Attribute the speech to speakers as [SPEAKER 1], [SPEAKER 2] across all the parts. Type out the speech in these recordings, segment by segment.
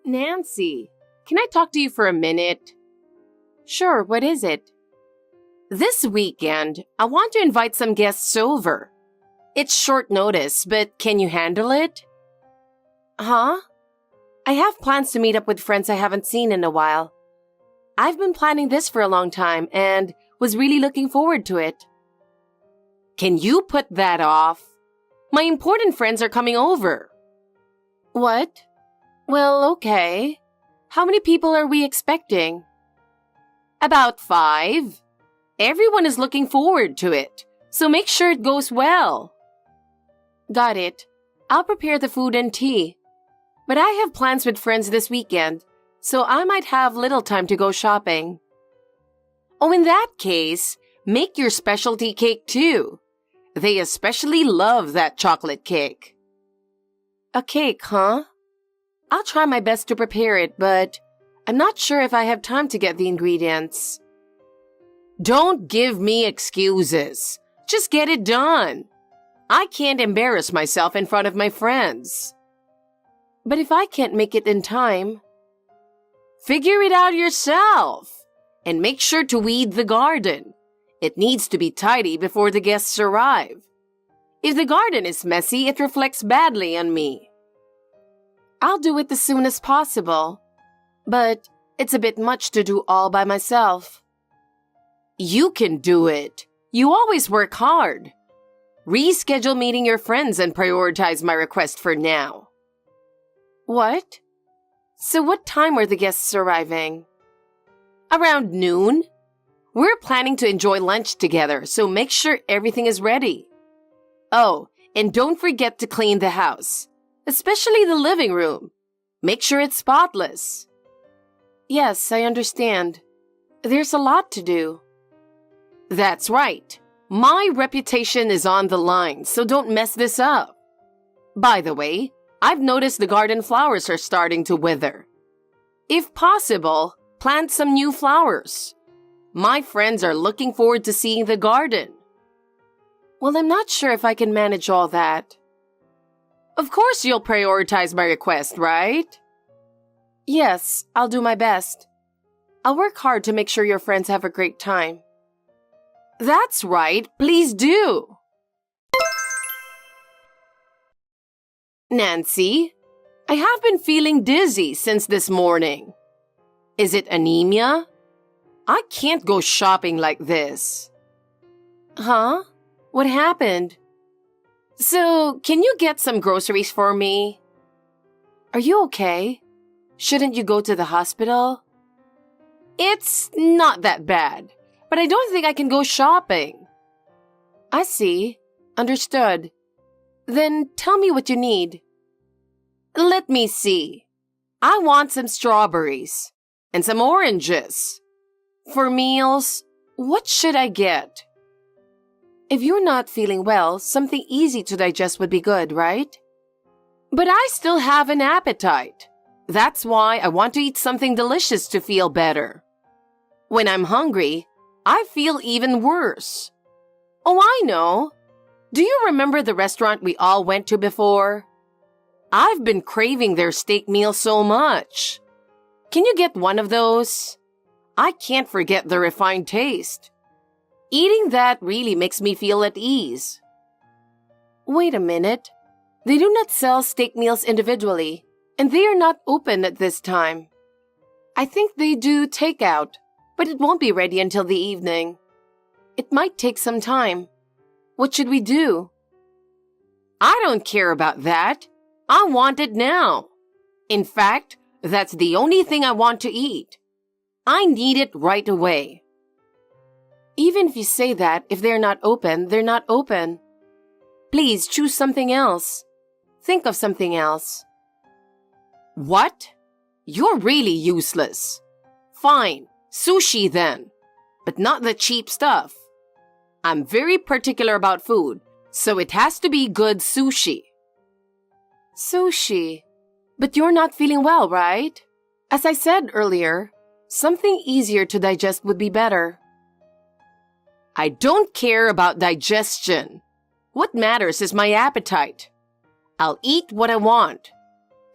[SPEAKER 1] Nancy, can I talk to you for a minute? Sure, what is it? This weekend, I want to invite some guests over. It's short notice, but can you handle it? Huh? I have plans to meet up with friends I haven't seen in a while. I've been planning this for a long time and was really looking forward to it. Can you put that off? My important friends are coming over. What? Well, okay. How many people are we expecting? About 5. Everyone is looking forward to it, so make sure it goes well. Got it. I'll prepare the food and tea. But I have plans with friends this weekend, so I might have little time to go shopping. Oh, in that case, make your specialty cake too. They especially love that chocolate cake. A cake, huh? I'll try my best to prepare it, but I'm not sure if I have time to get the ingredients. Don't give me excuses. Just get it done. I can't embarrass myself in front of my friends. But if I can't make it in time, figure it out yourself. And make sure to weed the garden. It needs to be tidy before the guests arrive. If the garden is messy, it reflects badly on me. I'll do it as soon as possible, but it's a bit much to do all by myself. You can do it. You always work hard. Reschedule meeting your friends and prioritize my request for now. What? So what time are the guests arriving? Around noon. We're planning to enjoy lunch together, so make sure everything is ready. Oh, and don't forget to clean the house, especially the living room. Make sure it's spotless. Yes, I understand. There's a lot to do. That's right. My reputation is on the line, so don't mess this up. By the way, I've noticed the garden flowers are starting to wither. If possible, plant some new flowers. My friends are looking forward to seeing the garden. Well, I'm not sure if I can manage all that. Of course you'll prioritize my request, right? Yes, I'll do my best. I'll work hard to make sure your friends have a great time. That's right, please do. Nancy, I have been feeling dizzy since this morning. Is it anemia? I can't go shopping like this. Huh? What happened? So, can you get some groceries for me? Are you okay? Shouldn't you go to the hospital? It's not that bad, but I don't think I can go shopping. I see. Understood. Then tell me what you need. Let me see. I want some strawberries and some oranges. For meals, what should I get? If you're not feeling well, something easy to digest would be good, right? But I still have an appetite. That's why I want to eat something delicious to feel better. When I'm hungry, I feel even worse. Oh, I know. Do you remember the restaurant we all went to before? I've been craving their steak meal so much. Can you get one of those? I can't forget the refined taste. Eating that really makes me feel at ease. Wait a minute. They do not sell steak meals individually, and they are not open at this time. I think they do takeout, but it won't be ready until the evening. It might take some time. What should we do? I don't care about that. I want it now. In fact, that's the only thing I want to eat. I need it right away. Even if you say that, if they're not open, they're not open. Please choose something else. Think of something else. What? You're really useless. Fine, sushi then, but not the cheap stuff. I'm very particular about food, so it has to be good sushi. Sushi? But you're not feeling well, right? As I said earlier, something easier to digest would be better. I don't care about digestion. What matters is my appetite. I'll eat what I want.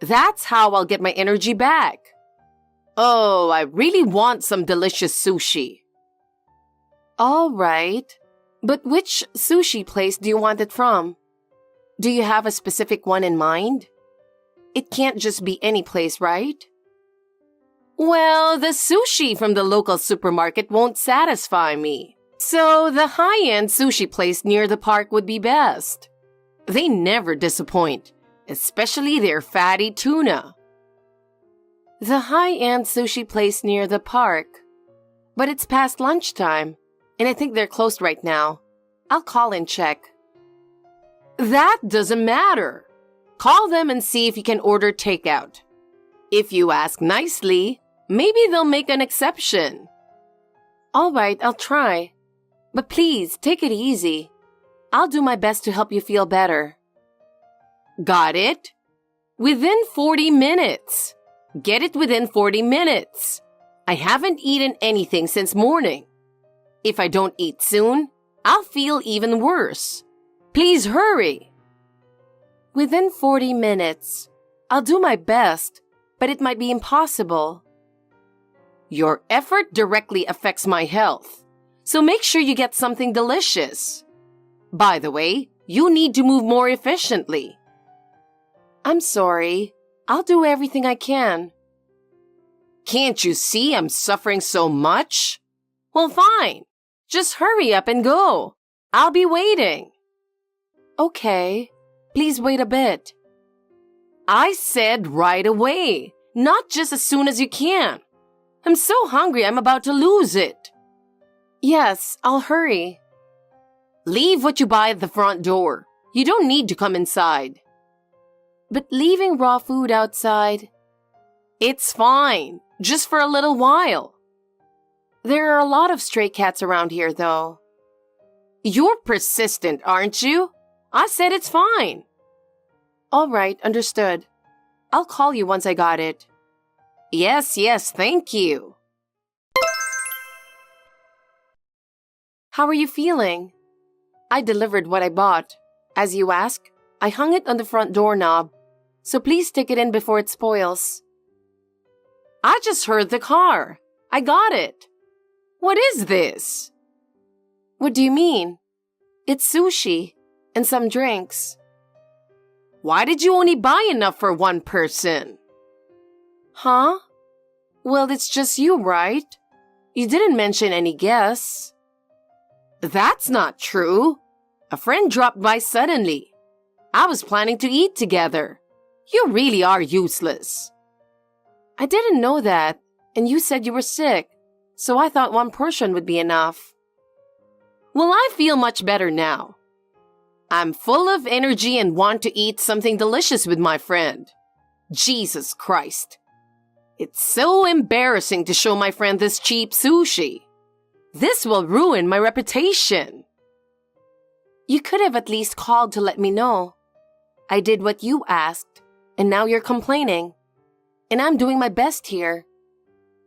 [SPEAKER 1] That's how I'll get my energy back. Oh, I really want some delicious sushi. All right. But which sushi place do you want it from? Do you have a specific one in mind? It can't just be any place, right? Well, the sushi from the local supermarket won't satisfy me. So the high-end sushi place near the park would be best. They never disappoint, especially their fatty tuna. The high-end sushi place near the park. But it's past lunchtime, and I think they're closed right now. I'll call and check. That doesn't matter. Call them and see if you can order takeout. If you ask nicely, maybe they'll make an exception. All right, I'll try. But please, take it easy. I'll do my best to help you feel better. Got it? Within 40 minutes. Get it within 40 minutes. I haven't eaten anything since morning. If I don't eat soon, I'll feel even worse. Please hurry. Within 40 minutes. I'll do my best, but it might be impossible. Your effort directly affects my health, so make sure you get something delicious. By the way, you need to move more efficiently. I'm sorry. I'll do everything I can. Can't you see I'm suffering so much? Well, fine. Just hurry up and go. I'll be waiting. Okay. Please wait a bit. I said right away, not just as soon as you can. I'm so hungry I'm about to lose it. Yes, I'll hurry. Leave what you buy at the front door. You don't need to come inside. But leaving raw food outside? It's fine, just for a little while. There are a lot of stray cats around here, though. You're persistent, aren't you? I said it's fine. All right, understood. I'll call you once I got it. Yes, thank you. How are you feeling? I delivered what I bought. As you ask, I hung it on the front doorknob. So please stick it in before it spoils. I just heard the car. I got it. What is this? What do you mean? It's sushi and some drinks. Why did you only buy enough for one person? Huh? Well, it's just you, right? You didn't mention any guests. That's not true. A friend dropped by suddenly. I was planning to eat together. You really are useless. I didn't know that, and you said you were sick, so I thought one portion would be enough. Well, I feel much better now. I'm full of energy and want to eat something delicious with my friend. Jesus Christ. It's so embarrassing to show my friend this cheap sushi. This will ruin my reputation. You could have at least called to let me know. I did what you asked, and now you're complaining. And I'm doing my best here.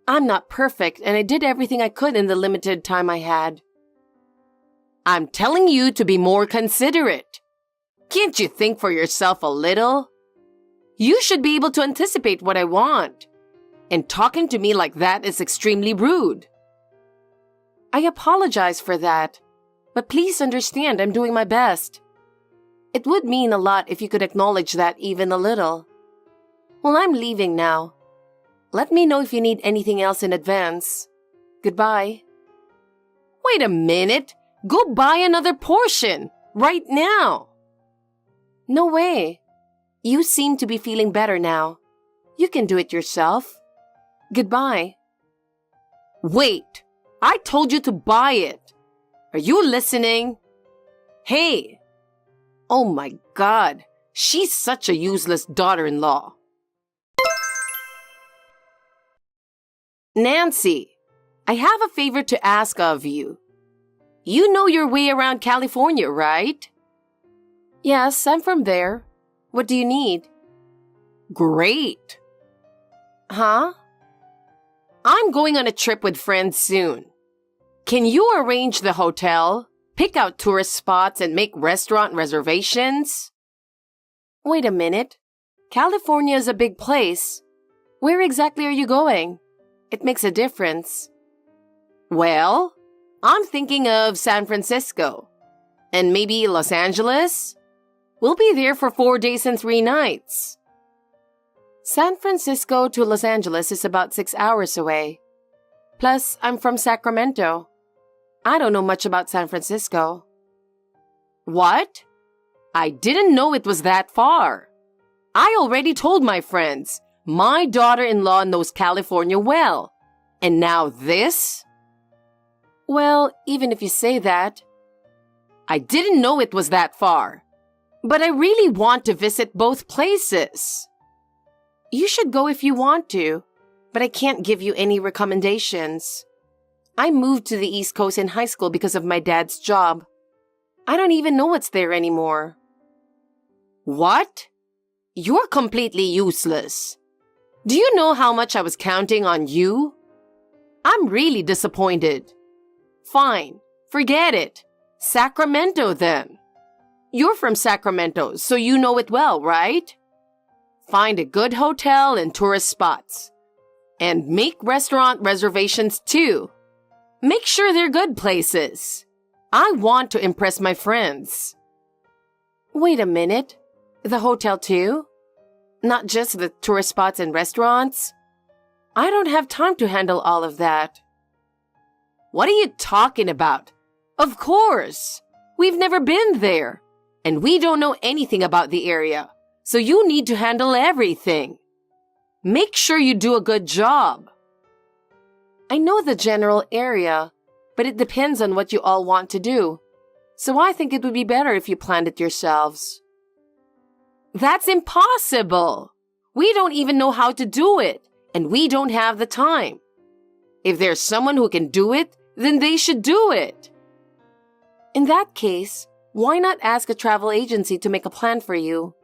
[SPEAKER 1] I'm not perfect, and I did everything I could in the limited time I had. I'm telling you to be more considerate. Can't you think for yourself a little? You should be able to anticipate what I want. And talking to me like that is extremely rude. I apologize for that, but please understand I'm doing my best. It would mean a lot if you could acknowledge that even a little. Well, I'm leaving now. Let me know if you need anything else in advance. Goodbye. Wait a minute. Go buy another portion. Right now. No way. You seem to be feeling better now. You can do it yourself. Goodbye. Wait. I told you to buy it. Are you listening? Hey. Oh my God. She's such a useless daughter-in-law. Nancy, I have a favor to ask of you. You know your way around California, right? Yes, I'm from there. What do you need? Great. Huh? I'm going on a trip with friends soon. Can you arrange the hotel, pick out tourist spots, and make restaurant reservations? Wait a minute. California is a big place. Where exactly are you going? It makes a difference. Well, I'm thinking of San Francisco. And maybe Los Angeles? We'll be there for 4 days and 3 nights. San Francisco to Los Angeles is about 6 hours away. Plus, I'm from Sacramento. I don't know much about San Francisco. What? I didn't know it was that far. I already told my friends. My daughter-in-law knows California well. And now this? Well, even if you say that. I didn't know it was that far. But I really want to visit both places. You should go if you want to, but I can't give you any recommendations. I moved to the East Coast in high school because of my dad's job. I don't even know what's there anymore. What? You're completely useless. Do you know how much I was counting on you? I'm really disappointed. Fine, forget it. Sacramento then. You're from Sacramento, so you know it well, right? Find a good hotel and tourist spots. And make restaurant reservations too. Make sure they're good places. I want to impress my friends. Wait a minute. The hotel too? Not just the tourist spots and restaurants? I don't have time to handle all of that. What are you talking about? Of course. We've never been there. And we don't know anything about the area. So you need to handle everything. Make sure you do a good job. I know the general area, but it depends on what you all want to do. So I think it would be better if you planned it yourselves. That's impossible. We don't even know how to do it, and we don't have the time. If there's someone who can do it, then they should do it. In that case, why not ask a travel agency to make a plan for you?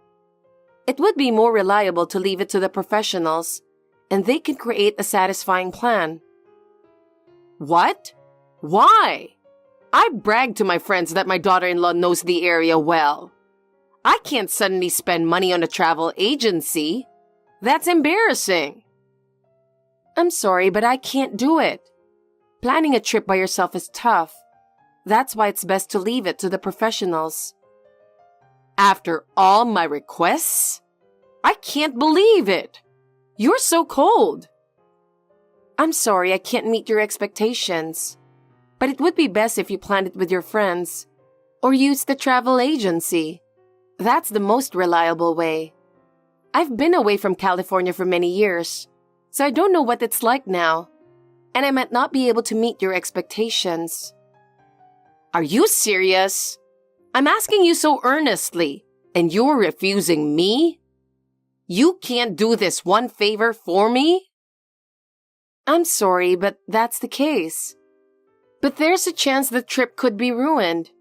[SPEAKER 1] It would be more reliable to leave it to the professionals, and they can create a satisfying plan. What? Why? I brag to my friends that my daughter-in-law knows the area well. I can't suddenly spend money on a travel agency. That's embarrassing. I'm sorry, but I can't do it. Planning a trip by yourself is tough. That's why it's best to leave it to the professionals. After all my requests? I can't believe it. You're so cold. I'm sorry I can't meet your expectations. But it would be best if you planned it with your friends. Or use the travel agency. That's the most reliable way. I've been away from California for many years, so I don't know what it's like now. And I might not be able to meet your expectations. Are you serious? I'm asking you so earnestly, and you're refusing me? You can't do this one favor for me? I'm sorry, but that's the case. But there's a chance the trip could be ruined.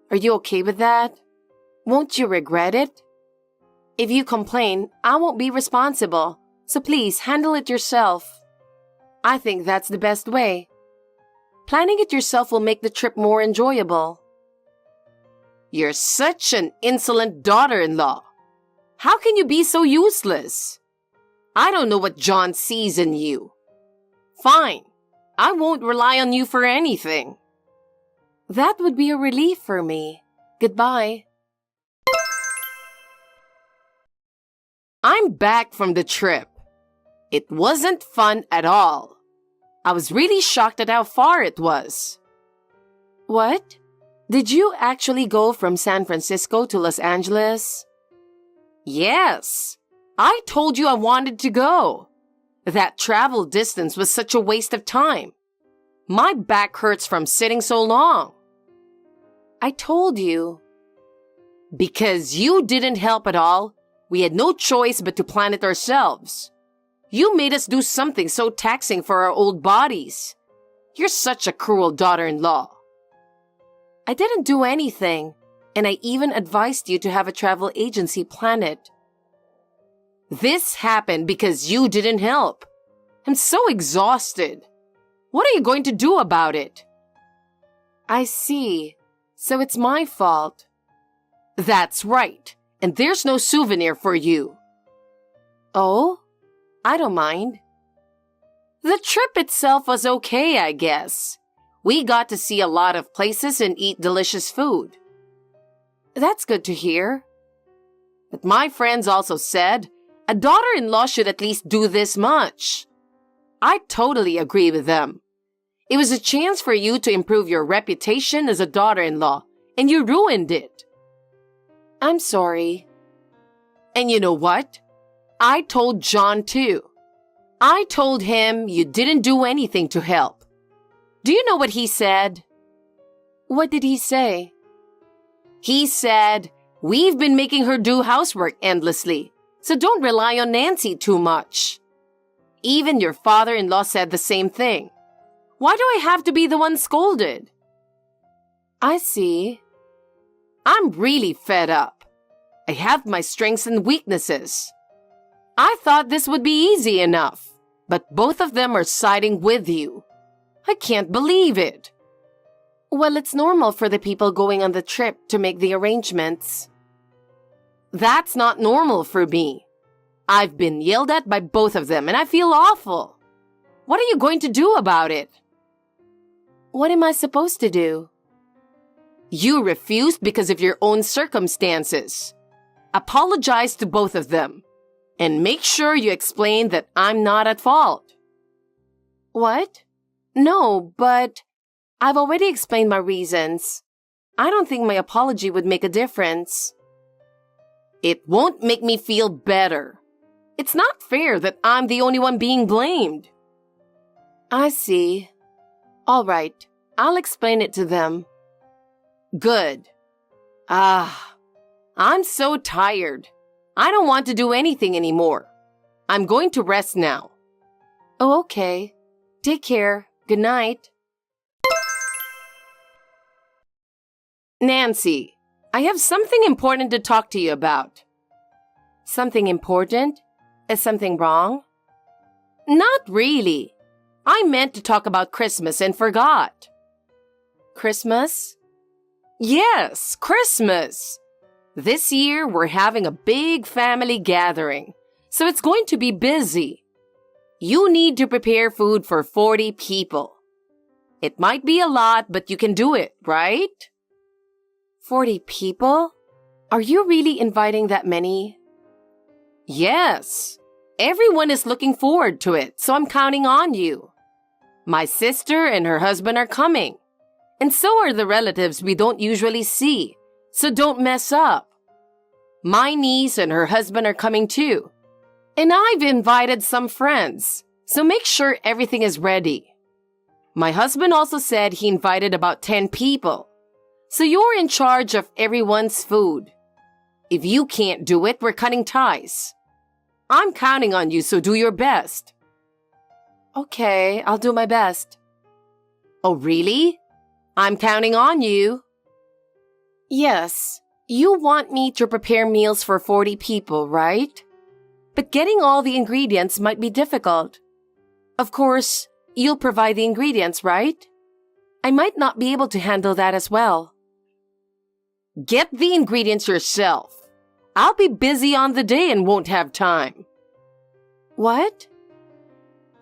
[SPEAKER 1] Are you okay with that? Won't you regret it? If you complain, I won't be responsible, so please handle it yourself. I think that's the best way. Planning it yourself will make the trip more enjoyable. You're such an insolent daughter-in-law. How can you be so useless? I don't know what John sees in you. Fine. I won't rely on you for anything. That would be a relief for me. Goodbye. I'm back from the trip. It wasn't fun at all. I was really shocked at how far it was. What? Did you actually go from San Francisco to Los Angeles? Yes. I told you I wanted to go. That travel distance was such a waste of time. My back hurts from sitting so long. I told you. Because you didn't help at all, we had no choice but to plan it ourselves. You made us do something so taxing for our old bodies. You're such a cruel daughter-in-law. I didn't do anything, and I even advised you to have a travel agency plan it. This happened because you didn't help. I'm so exhausted. What are you going to do about it? I see. So it's my fault. That's right. And there's no souvenir for you. Oh? I don't mind. The trip itself was okay, I guess. We got to see a lot of places and eat delicious food. That's good to hear. But my friends also said a daughter-in-law should at least do this much. I totally agree with them. It was a chance for you to improve your reputation as a daughter-in-law, and you ruined it. I'm sorry. And you know what? I told John too. I told him you didn't do anything to help. Do you know what he said? What did he say? He said, we've been making her do housework endlessly, so don't rely on Nancy too much. Even your father-in-law said the same thing. Why do I have to be the one scolded? I see. I'm really fed up. I have my strengths and weaknesses. I thought this would be easy enough, but both of them are siding with you. I can't believe it. Well, it's normal for the people going on the trip to make the arrangements. That's not normal for me. I've been yelled at by both of them and I feel awful. What are you going to do about it? What am I supposed to do? You refused because of your own circumstances. Apologize to both of them. And make sure you explain that I'm not at fault. What? No, but I've already explained my reasons. I don't think my apology would make a difference. It won't make me feel better. It's not fair that I'm the only one being blamed. I see. All right, I'll explain it to them. Good. I'm so tired. I don't want to do anything anymore. I'm going to rest now. Oh, okay. Take care. Good night. Nancy, I have something important to talk to you about. Something important? Is something wrong? Not really. I meant to talk about Christmas and forgot. Christmas? Yes, Christmas. This year, we're having a big family gathering, so it's going to be busy. You need to prepare food for 40 people. It might be a lot, but you can do it, right? 40 people? Are you really inviting that many? Yes. Everyone is looking forward to it, so I'm counting on you. My sister and her husband are coming, and so are the relatives we don't usually see, so don't mess up. My niece and her husband are coming too. And I've invited some friends, so make sure everything is ready. My husband also said he invited about 10 people, so you're in charge of everyone's food. If you can't do it, we're cutting ties. I'm counting on you, so do your best. Okay, I'll do my best. Oh, really? I'm counting on you. Yes. You want me to prepare meals for 40 people, right? But getting all the ingredients might be difficult. Of course, you'll provide the ingredients, right? I might not be able to handle that as well. Get the ingredients yourself. I'll be busy on the day and won't have time. What?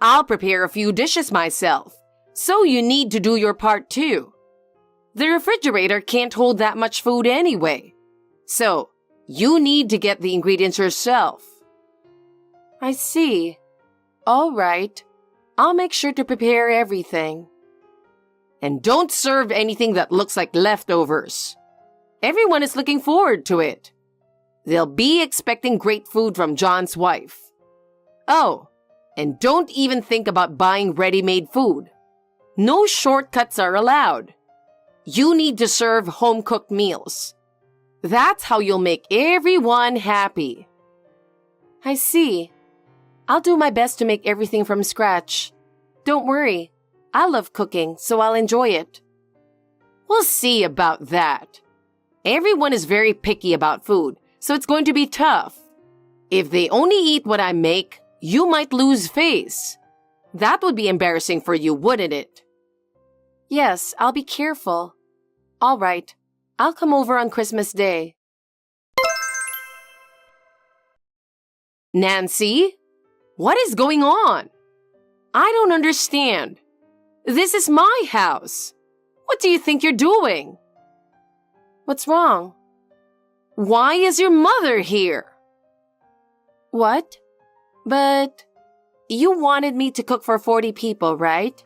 [SPEAKER 1] I'll prepare a few dishes myself, so you need to do your part too. The refrigerator can't hold that much food anyway. So, you need to get the ingredients yourself. I see. All right. I'll make sure to prepare everything. And don't serve anything that looks like leftovers. Everyone is looking forward to it. They'll be expecting great food from John's wife. Oh, and don't even think about buying ready-made food. No shortcuts are allowed. You need to serve home-cooked meals. That's how you'll make everyone happy. I see. I'll do my best to make everything from scratch. Don't worry. I love cooking, so I'll enjoy it. We'll see about that. Everyone is very picky about food, so it's going to be tough. If they only eat what I make, you might lose face. That would be embarrassing for you, wouldn't it? Yes, I'll be careful. All right. I'll come over on Christmas Day. Nancy? What is going on? I don't understand. This is my house. What do you think you're doing? What's wrong? Why is your mother here? What? But you wanted me to cook for 40 people, right?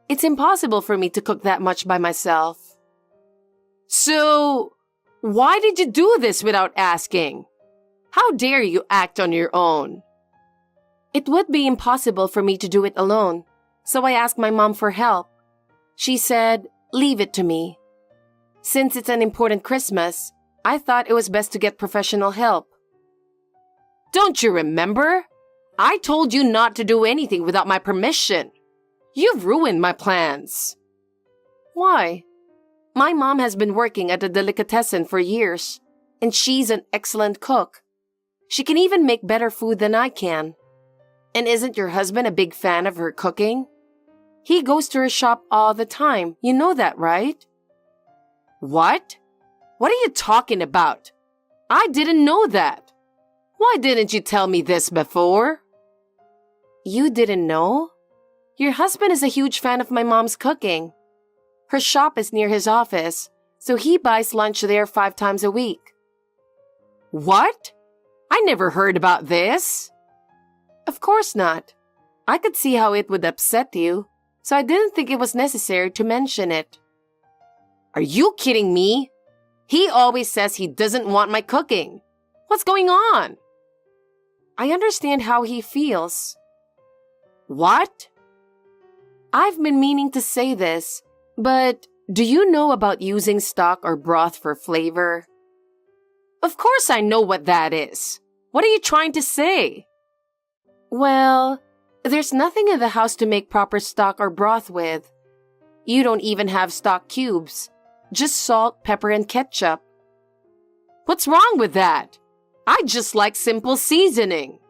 [SPEAKER 1] It's impossible for me to cook that much by myself. So, why did you do this without asking? How dare you act on your own? It would be impossible for me to do it alone, so I asked my mom for help. She said, leave it to me. Since it's an important Christmas, I thought it was best to get professional help. Don't you remember? I told you not to do anything without my permission. You've ruined my plans. Why? My mom has been working at a delicatessen for years, and she's an excellent cook. She can even make better food than I can. And isn't your husband a big fan of her cooking? He goes to her shop all the time. You know that, right? What? What are you talking about? I didn't know that. Why didn't you tell me this before? You didn't know? Your husband is a huge fan of my mom's cooking. Her shop is near his office, so he buys lunch there 5 times a week. What? I never heard about this. Of course not. I could see how it would upset you, so I didn't think it was necessary to mention it. Are you kidding me? He always says he doesn't want my cooking. What's going on? I understand how he feels. What? I've been meaning to say this, but do you know about using stock or broth for flavor? Of course I know what that is. What are you trying to say? Well, there's nothing in the house to make proper stock or broth with. You don't even have stock cubes. Just salt, pepper, and ketchup. What's wrong with that? I just like simple seasoning.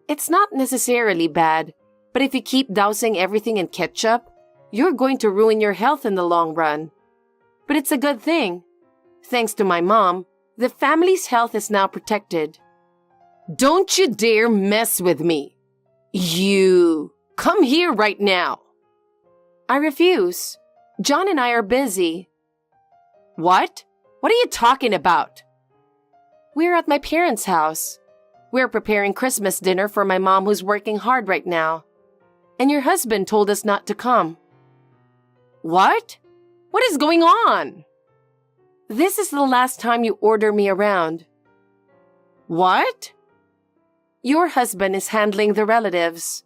[SPEAKER 1] It's not necessarily bad, but if you keep dousing everything in ketchup, you're going to ruin your health in the long run. But it's a good thing. Thanks to my mom, the family's health is now protected. Don't you dare mess with me. You come here right now. I refuse. John and I are busy. What? What are you talking about? We're at my parents' house. We're preparing Christmas dinner for my mom who's working hard right now. And your husband told us not to come. What? What is going on? This is the last time you order me around. What? Your husband is handling the relatives.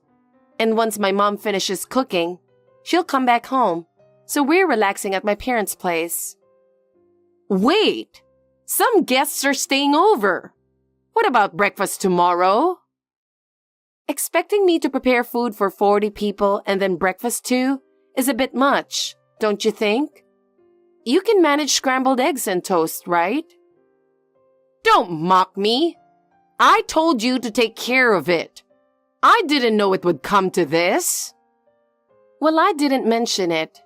[SPEAKER 1] And once my mom finishes cooking, she'll come back home. So we're relaxing at my parents' place. Wait! Some guests are staying over. What about breakfast tomorrow? Expecting me to prepare food for 40 people and then breakfast too is a bit much, don't you think? You can manage scrambled eggs and toast, right? Don't mock me. I told you to take care of it. I didn't know it would come to this. Well, I didn't mention it.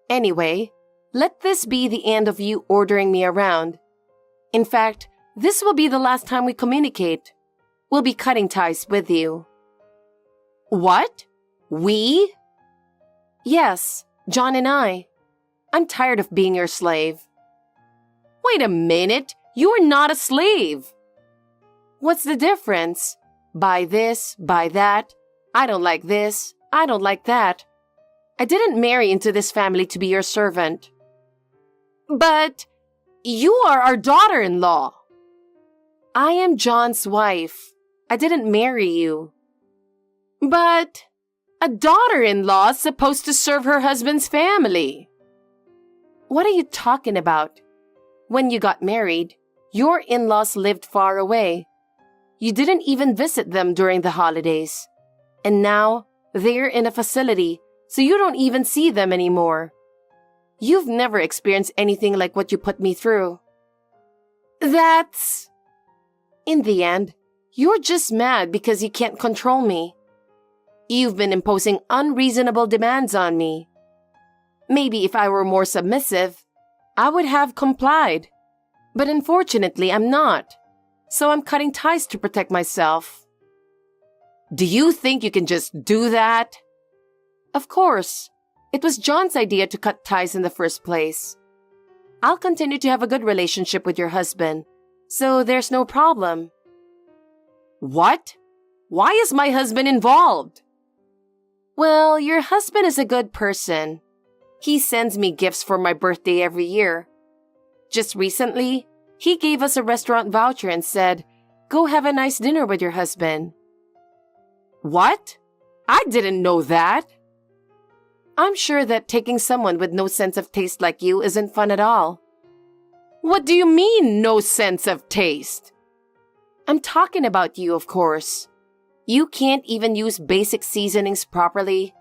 [SPEAKER 1] Anyway, let this be the end of you ordering me around. In fact, this will be the last time we communicate. We'll be cutting ties with you. What? We? Yes, John and I. I'm tired of being your slave. Wait a minute. You are not a slave. What's the difference? Buy this, buy that. I don't like this. I don't like that. I didn't marry into this family to be your servant. But you are our daughter-in-law. I am John's wife. I didn't marry you. But a daughter-in-law is supposed to serve her husband's family. What are you talking about? When you got married, your in-laws lived far away. You didn't even visit them during the holidays. And now they're in a facility, so you don't even see them anymore. You've never experienced anything like what you put me through. That's... In the end, you're just mad because you can't control me. You've been imposing unreasonable demands on me. Maybe if I were more submissive, I would have complied. But unfortunately, I'm not. so I'm cutting ties to protect myself. Do you think you can just do that? Of course. It was John's idea to cut ties in the first place. I'll continue to have a good relationship with your husband, so there's no problem. What? Why is my husband involved? Well, your husband is a good person. He sends me gifts for my birthday every year. Just recently, he gave us a restaurant voucher and said, "Go have a nice dinner with your husband." What? I didn't know that. I'm sure that taking someone with no sense of taste like you isn't fun at all. What do you mean, no sense of taste? I'm talking about you, of course. You can't even use basic seasonings properly,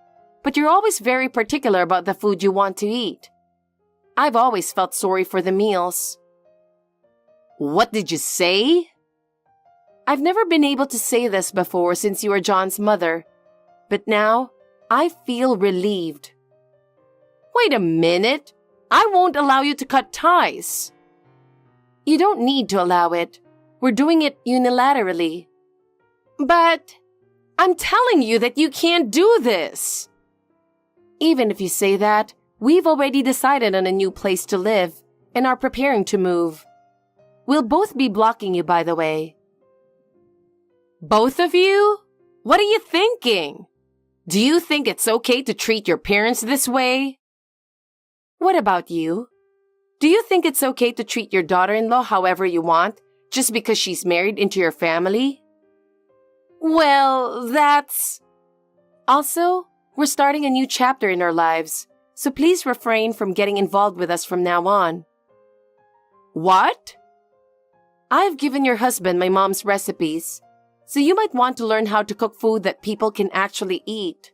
[SPEAKER 1] but you're always very particular about the food you want to eat. I've always felt sorry for the meals. What did you say? I've never been able to say this before since you were John's mother, but now I feel relieved. Wait a minute. I won't allow you to cut ties. You don't need to allow it. We're doing it unilaterally. But I'm telling you that you can't do this. Even if you say that, we've already decided on a new place to live and are preparing to move. We'll both be blocking you, by the way. Both of you? What are you thinking? Do you think it's okay to treat your parents this way? What about you? Do you think it's okay to treat your daughter-in-law however you want, just because she's married into your family? Well, that's... Also, we're starting a new chapter in our lives, so please refrain from getting involved with us from now on. What? I've given your husband my mom's recipes, so you might want to learn how to cook food that people can actually eat.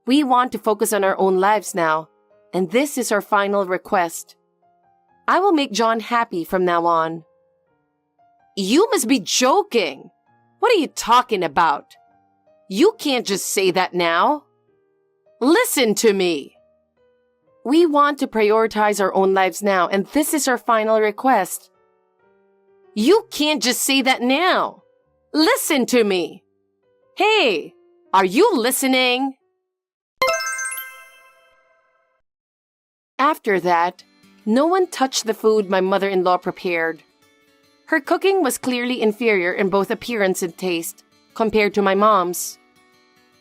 [SPEAKER 1] We want to focus on our own lives now, and this is our final request. I will make John happy from now on. You must be joking. What are you talking about? You can't just say that now. Listen to me. We want to prioritize our own lives now, and this is our final request. You can't just say that now. Listen to me. Hey, are you listening? After that, no one touched the food my mother-in-law prepared. Her cooking was clearly inferior in both appearance and taste compared to my mom's.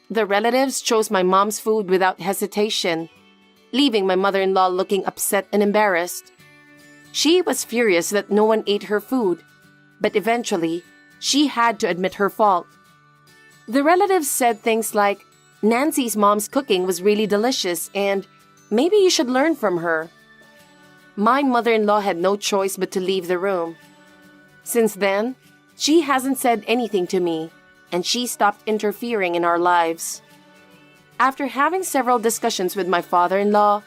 [SPEAKER 1] The relatives chose my mom's food without hesitation, leaving my mother-in-law looking upset and embarrassed. She was furious that no one ate her food, but eventually, she had to admit her fault. The relatives said things like, "Nancy's mom's cooking was really delicious and maybe you should learn from her." My mother-in-law had no choice but to leave the room. Since then, she hasn't said anything to me, and she stopped interfering in our lives. After having several discussions with my father-in-law,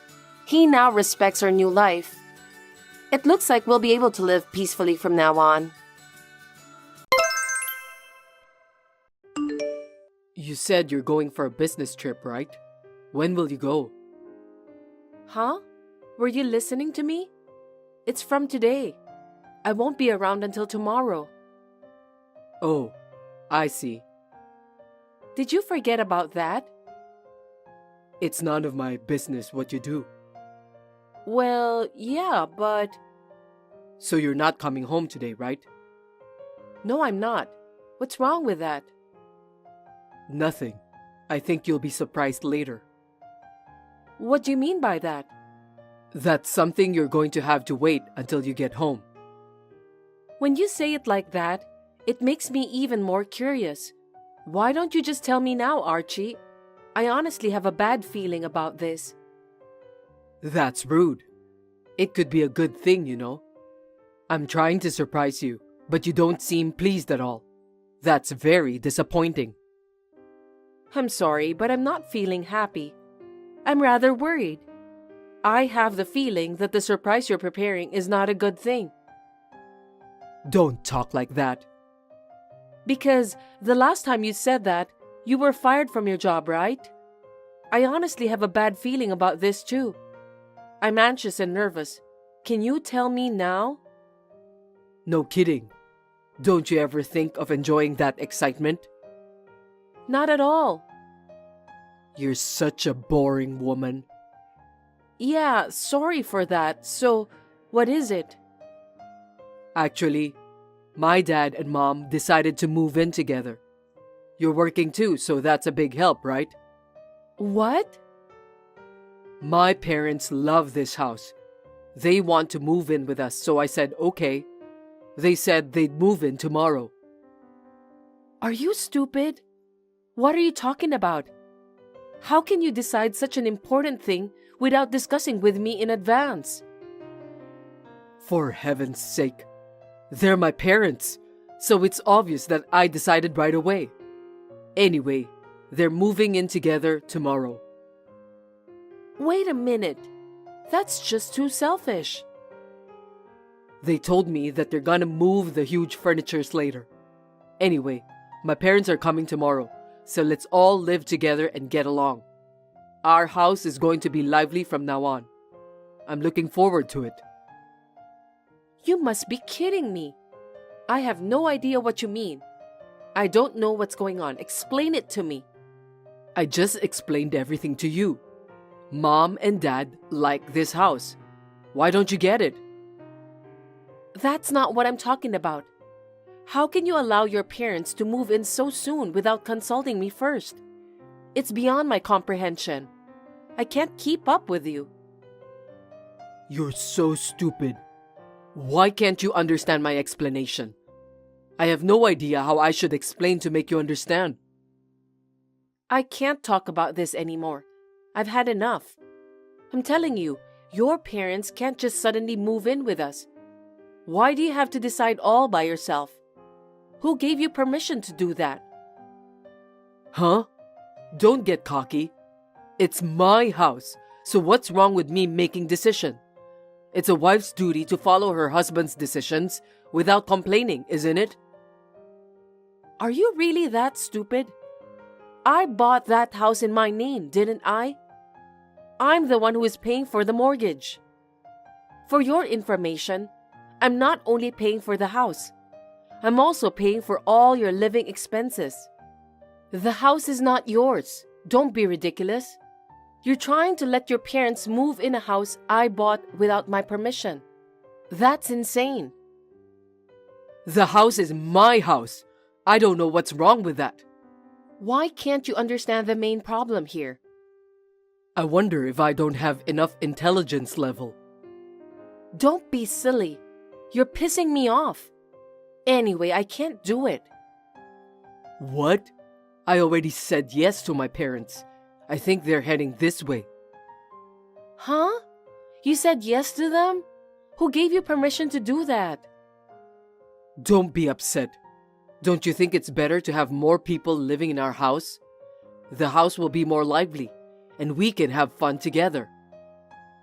[SPEAKER 1] he now respects our new life. It looks like we'll be able to live peacefully from now on.
[SPEAKER 2] You said you're going for a business trip, right? When will you go?
[SPEAKER 1] Huh? Were you listening to me? It's from today. I won't be around until tomorrow.
[SPEAKER 2] Oh, I see.
[SPEAKER 1] Did you forget about that?
[SPEAKER 2] It's none of my business what you do.
[SPEAKER 1] Well, yeah, but...
[SPEAKER 2] So you're not coming home today, right?
[SPEAKER 1] No, I'm not. What's wrong with that?
[SPEAKER 2] Nothing. I think you'll be surprised later.
[SPEAKER 1] What do you mean by that?
[SPEAKER 2] That's something you're going to have to wait until you get home.
[SPEAKER 1] When you say it like that, it makes me even more curious. Why don't you just tell me now, Archie? I honestly have a bad feeling about this.
[SPEAKER 2] That's rude. It could be a good thing, you know. I'm trying to surprise you, but you don't seem pleased at all. That's very disappointing.
[SPEAKER 1] I'm sorry, but I'm not feeling happy. I'm rather worried. I have the feeling that the surprise you're preparing is not a good thing.
[SPEAKER 2] Don't talk like that.
[SPEAKER 1] Because the last time you said that, you were fired from your job, right? I honestly have a bad feeling about this too. I'm anxious and nervous. Can you tell me now?
[SPEAKER 2] No kidding. Don't you ever think of enjoying that excitement?
[SPEAKER 1] Not at all.
[SPEAKER 2] You're such a boring woman.
[SPEAKER 1] Yeah, sorry for that. So, what is it?
[SPEAKER 2] Actually, my dad and mom decided to move in together. You're working too, so that's a big help, right?
[SPEAKER 1] What?
[SPEAKER 2] My parents love this house. They want to move in with us, so I said okay. They said they'd move in tomorrow.
[SPEAKER 1] Are you stupid? What are you talking about? How can you decide such an important thing without discussing with me in advance?
[SPEAKER 2] For heaven's sake. They're my parents, so it's obvious that I decided right away. Anyway, they're moving in together tomorrow.
[SPEAKER 1] Wait a minute. That's just too selfish.
[SPEAKER 2] They told me that they're gonna move the huge furnitures later. Anyway, my parents are coming tomorrow, so let's all live together and get along. Our house is going to be lively from now on. I'm looking forward to it.
[SPEAKER 1] You must be kidding me. I have no idea what you mean. I don't know what's going on. Explain it to me.
[SPEAKER 2] I just explained everything to you. Mom and Dad like this house. Why don't you get it?
[SPEAKER 1] That's not what I'm talking about. How can you allow your parents to move in so soon without consulting me first? It's beyond my comprehension. I can't keep up with you.
[SPEAKER 2] You're so stupid. Why can't you understand my explanation? I have no idea how I should explain to make you understand.
[SPEAKER 1] I can't talk about this anymore. I've had enough. I'm telling you, your parents can't just suddenly move in with us. Why do you have to decide all by yourself? Who gave you permission to do that?
[SPEAKER 2] Huh? Don't get cocky. It's my house, so what's wrong with me making decision? It's a wife's duty to follow her husband's decisions without complaining, isn't it?
[SPEAKER 1] Are you really that stupid? I bought that house in my name, didn't I? I'm the one who is paying for the mortgage. For your information, I'm not only paying for the house, I'm also paying for all your living expenses. The house is not yours. Don't be ridiculous. You're trying to let your parents move in a house I bought without my permission. That's insane.
[SPEAKER 2] The house is my house. I don't know what's wrong with that.
[SPEAKER 1] Why can't you understand the main problem here?
[SPEAKER 2] I wonder if I don't have enough intelligence level.
[SPEAKER 1] Don't be silly. You're pissing me off. Anyway, I can't do it.
[SPEAKER 2] What? I already said yes to my parents. I think they're heading this way.
[SPEAKER 1] Huh? You said yes to them? Who gave you permission to do that?
[SPEAKER 2] Don't be upset. Don't you think it's better to have more people living in our house? The house will be more lively, and we can have fun together.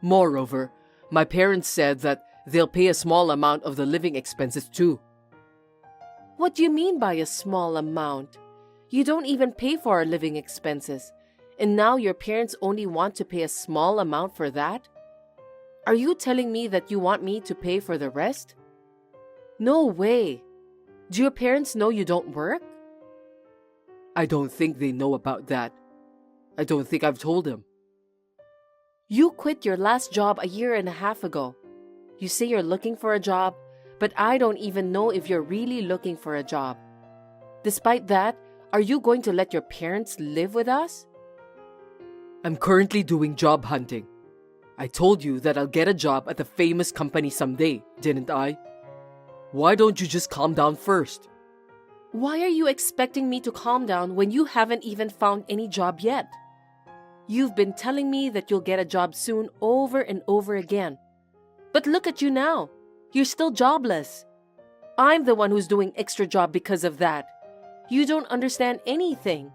[SPEAKER 2] Moreover, my parents said that they'll pay a small amount of the living expenses too.
[SPEAKER 1] What do you mean by a small amount? You don't even pay for our living expenses, and now your parents only want to pay a small amount for that? Are you telling me that you want me to pay for the rest? No way. Do your parents know you don't work?
[SPEAKER 2] I don't think they know about that. I don't think I've told them.
[SPEAKER 1] You quit your last job a year and a half ago. You say you're looking for a job, but I don't even know if you're really looking for a job. Despite that, are you going to let your parents live with us?
[SPEAKER 2] I'm currently doing job hunting. I told you that I'll get a job at a famous company someday, didn't I? Why don't you just calm down first?
[SPEAKER 1] Why are you expecting me to calm down when you haven't even found any job yet? You've been telling me that you'll get a job soon over and over again. But look at you now. You're still jobless. I'm the one who's doing extra job because of that. You don't understand anything.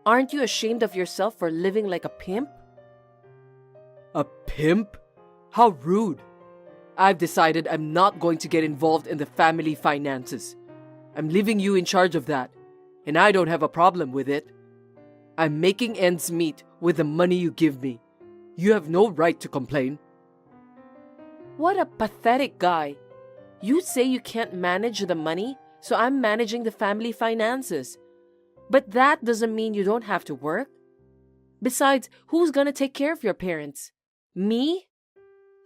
[SPEAKER 1] Aren't you ashamed of yourself for living like a pimp?
[SPEAKER 2] A pimp? How rude. I've decided I'm not going to get involved in the family finances. I'm leaving you in charge of that, and I don't have a problem with it. I'm making ends meet with the money you give me. You have no right to complain.
[SPEAKER 1] What a pathetic guy. You say you can't manage the money,
[SPEAKER 2] so I'm managing the family finances. But that doesn't mean you don't have to work. Besides, who's gonna take care of your parents? Me?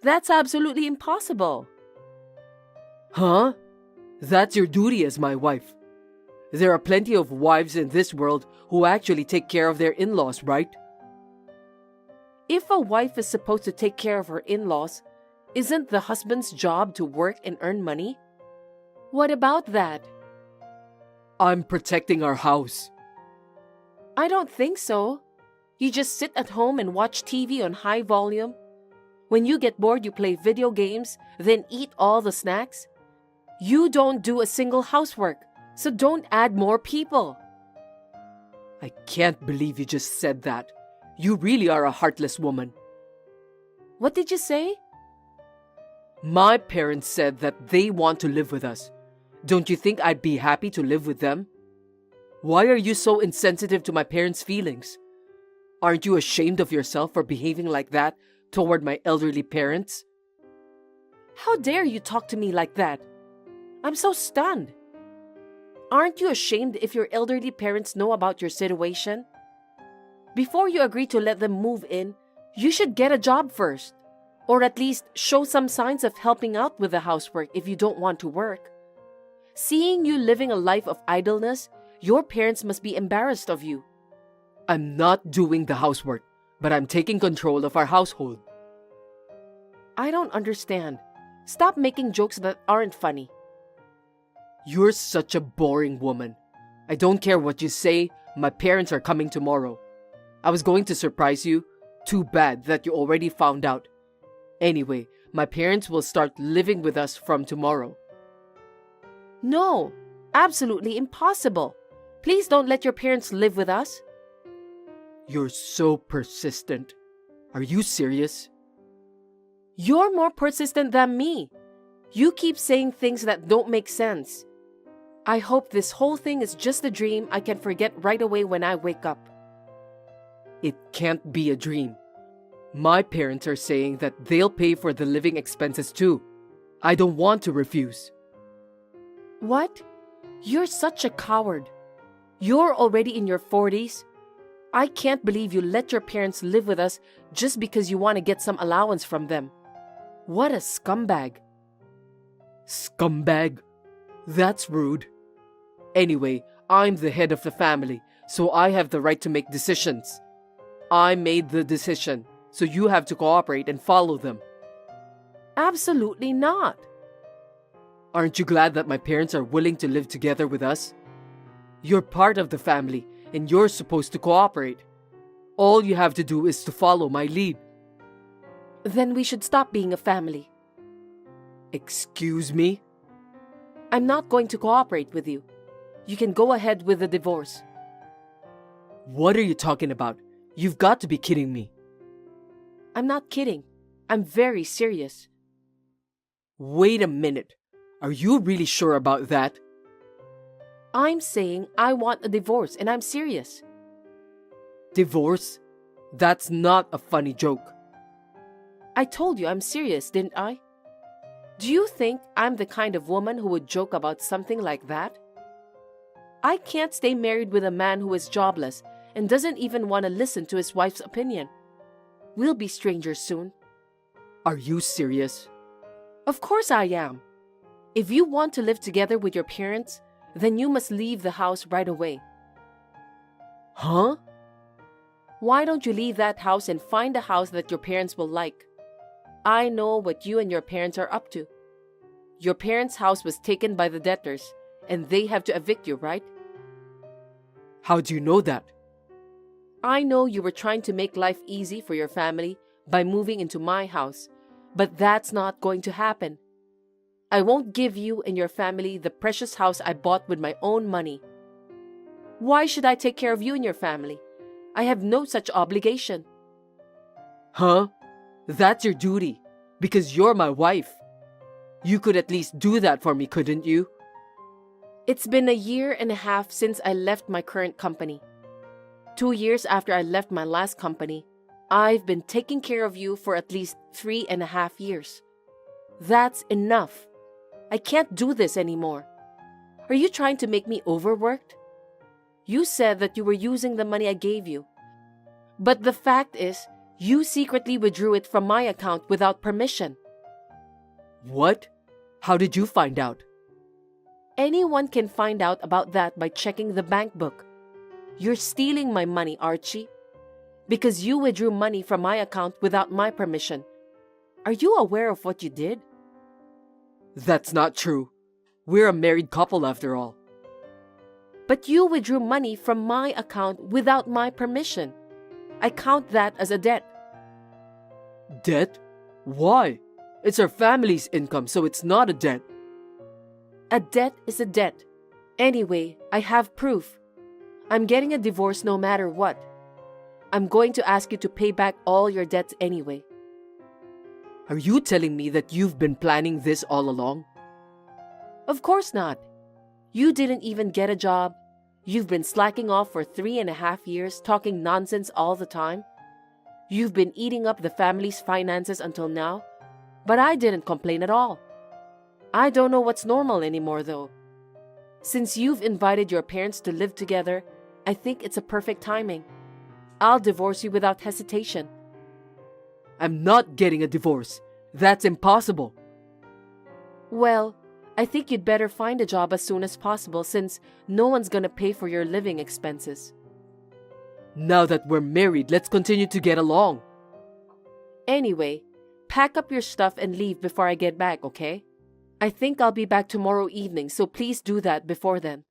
[SPEAKER 2] That's absolutely impossible. Huh? That's your duty as my wife. There are plenty of wives in this world who actually take care of their in-laws, right? If a wife is supposed to take care of her in-laws, isn't the husband's job to work and earn money? What about that? I'm protecting our house. I don't think so. You just sit at home and watch TV on high volume. When you get bored, you play video games, then eat all the snacks. You don't do a single housework, so don't add more people. I can't believe you just said that. You really are a heartless woman. What did you say? My parents said that they want to live with us. Don't you think I'd be happy to live with them? Why are you so insensitive to my parents' feelings? Aren't you ashamed of yourself for behaving like that toward my elderly parents? How dare you talk to me like that? I'm so stunned. Aren't you ashamed if your elderly parents know about your situation? Before you agree to let them move in, you should get a job first. Or at least show some signs of helping out with the housework if you don't want to work. Seeing you living a life of idleness, your parents must be embarrassed of you. I'm not doing the housework, but I'm taking control of our household. I don't understand. Stop making jokes that aren't funny. You're such a boring woman. I don't care what you say, my parents are coming tomorrow. I was going to surprise you. Too bad that you already found out. Anyway, my parents will start living with us from tomorrow. No, absolutely impossible. Please don't let your parents live with us. You're so persistent. Are you serious? You're more persistent than me. You keep saying things that don't make sense. I hope this whole thing is just a dream I can forget right away when I wake up. It can't be a dream. My parents are saying that they'll pay for the living expenses too. I don't want to refuse. What? You're such a coward. You're already in your 40s. I can't believe you let your parents live with us just because you want to get some allowance from them. What a scumbag. Scumbag? That's rude. Anyway, I'm the head of the family, so I have the right to make decisions. I made the decision, so you have to cooperate and follow them. Absolutely not. Aren't you glad that my parents are willing to live together with us? You're part of the family, and you're supposed to cooperate. All you have to do is to follow my lead. Then we should stop being a family. Excuse me? I'm not going to cooperate with you. You can go ahead with the divorce. What are you talking about? You've got to be kidding me. I'm not kidding. I'm very serious. Wait a minute. Are you really sure about that? I'm saying I want a divorce and I'm serious. Divorce? That's not a funny joke. I told you I'm serious, didn't I? Do you think I'm the kind of woman who would joke about something like that? I can't stay married with a man who is jobless and doesn't even want to listen to his wife's opinion. We'll be strangers soon. Are you serious? Of course I am. If you want to live together with your parents, then you must leave the house right away. Huh? Why don't you leave that house and find a house that your parents will like? I know what you and your parents are up to. Your parents' house was taken by the debtors, and they have to evict you, right? How do you know that? I know you were trying to make life easy for your family by moving into my house, but that's not going to happen. I won't give you and your family the precious house I bought with my own money. Why should I take care of you and your family? I have no such obligation. Huh? That's your duty, because you're my wife. You could at least do that for me, couldn't you? It's been 1.5 years since I left my current company. 2 years after I left my last company, I've been taking care of you for at least 3.5 years. That's enough. I can't do this anymore.
[SPEAKER 1] Are you trying to make me overworked? You said that you were using the money I gave you. But the fact is, you secretly withdrew it from my account without permission.
[SPEAKER 2] What? How did you find out?
[SPEAKER 1] Anyone can find out about that by checking the bank book. You're stealing my money, Archie. Because you withdrew money from my account without my permission. Are you aware of what you did?
[SPEAKER 2] That's not true. We're a married couple after all.
[SPEAKER 1] But you withdrew money from my account without my permission. I count that as a debt.
[SPEAKER 2] Debt? Why? It's our family's income, so it's not a debt.
[SPEAKER 1] A debt is a debt. Anyway, I have proof. I'm getting a divorce no matter what. I'm going to ask you to pay back all your debts anyway.
[SPEAKER 2] Are you telling me that you've been planning this all along?
[SPEAKER 1] Of course not. You didn't even get a job. You've been slacking off for 3.5 years, talking nonsense all the time. You've been eating up the family's finances until now, but I didn't complain at all. I don't know what's normal anymore, though. Since you've invited your parents to live together, I think it's a perfect timing. I'll divorce you without hesitation.
[SPEAKER 2] I'm not getting a divorce. That's impossible.
[SPEAKER 1] Well, I think you'd better find a job as soon as possible since no one's gonna pay for your living expenses.
[SPEAKER 2] Now that we're married, let's continue to get along.
[SPEAKER 1] Anyway, pack up your stuff and leave before I get back, okay? I think I'll be back tomorrow evening, so please do that before then.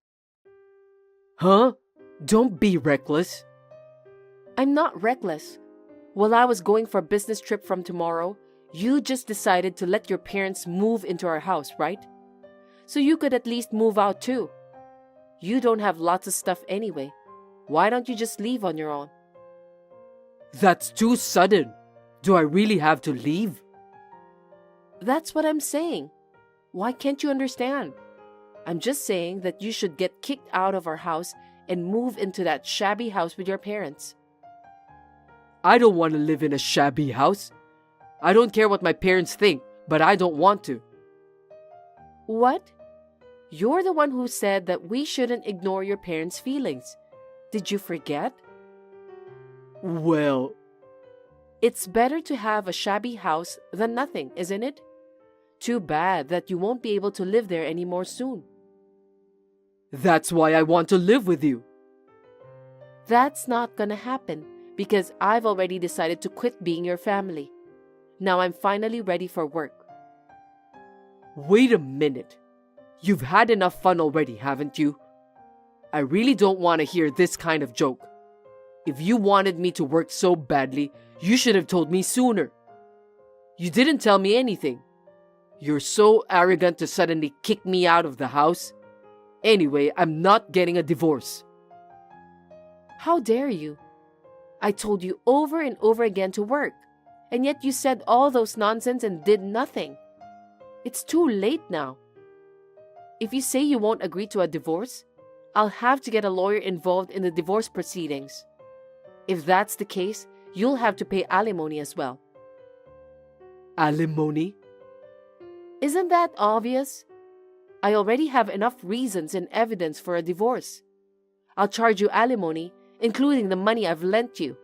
[SPEAKER 2] Huh? Don't be reckless.
[SPEAKER 1] I'm not reckless. While I was going for a business trip from tomorrow, you just decided to let your parents move into our house, right? So you could at least move out too. You don't have lots of stuff anyway. Why don't you just leave on your own?
[SPEAKER 2] That's too sudden. Do I really have to leave?
[SPEAKER 1] That's what I'm saying. Why can't you understand? I'm just saying that you should get kicked out of our house and move into that shabby house with your parents.
[SPEAKER 2] I don't want to live in a shabby house. I don't care what my parents think, but I don't want to.
[SPEAKER 1] What? You're the one who said that we shouldn't ignore your parents' feelings. Did you forget?
[SPEAKER 2] Well,
[SPEAKER 1] it's better to have a shabby house than nothing, isn't it? Too bad that you won't be able to live there anymore soon.
[SPEAKER 2] that's why I want to live with you.
[SPEAKER 1] That's not gonna happen because I've already decided to quit being your family. Now I'm finally ready for work.
[SPEAKER 2] Wait a minute. You've had enough fun already, haven't you? I really don't want to hear this kind of joke. If you wanted me to work so badly, you should have told me sooner. You didn't tell me anything. You're so arrogant to suddenly kick me out of the house. Anyway, I'm not getting a divorce.
[SPEAKER 1] How dare you? I told you over and over again to work, and yet you said all those nonsense and did nothing. It's too late now. If you say you won't agree to a divorce, I'll have to get a lawyer involved in the divorce proceedings. If that's the case, you'll have to pay alimony as well.
[SPEAKER 2] Alimony?
[SPEAKER 1] Isn't that obvious? I already have enough reasons and evidence for a divorce. I'll charge you alimony, including the money I've lent you.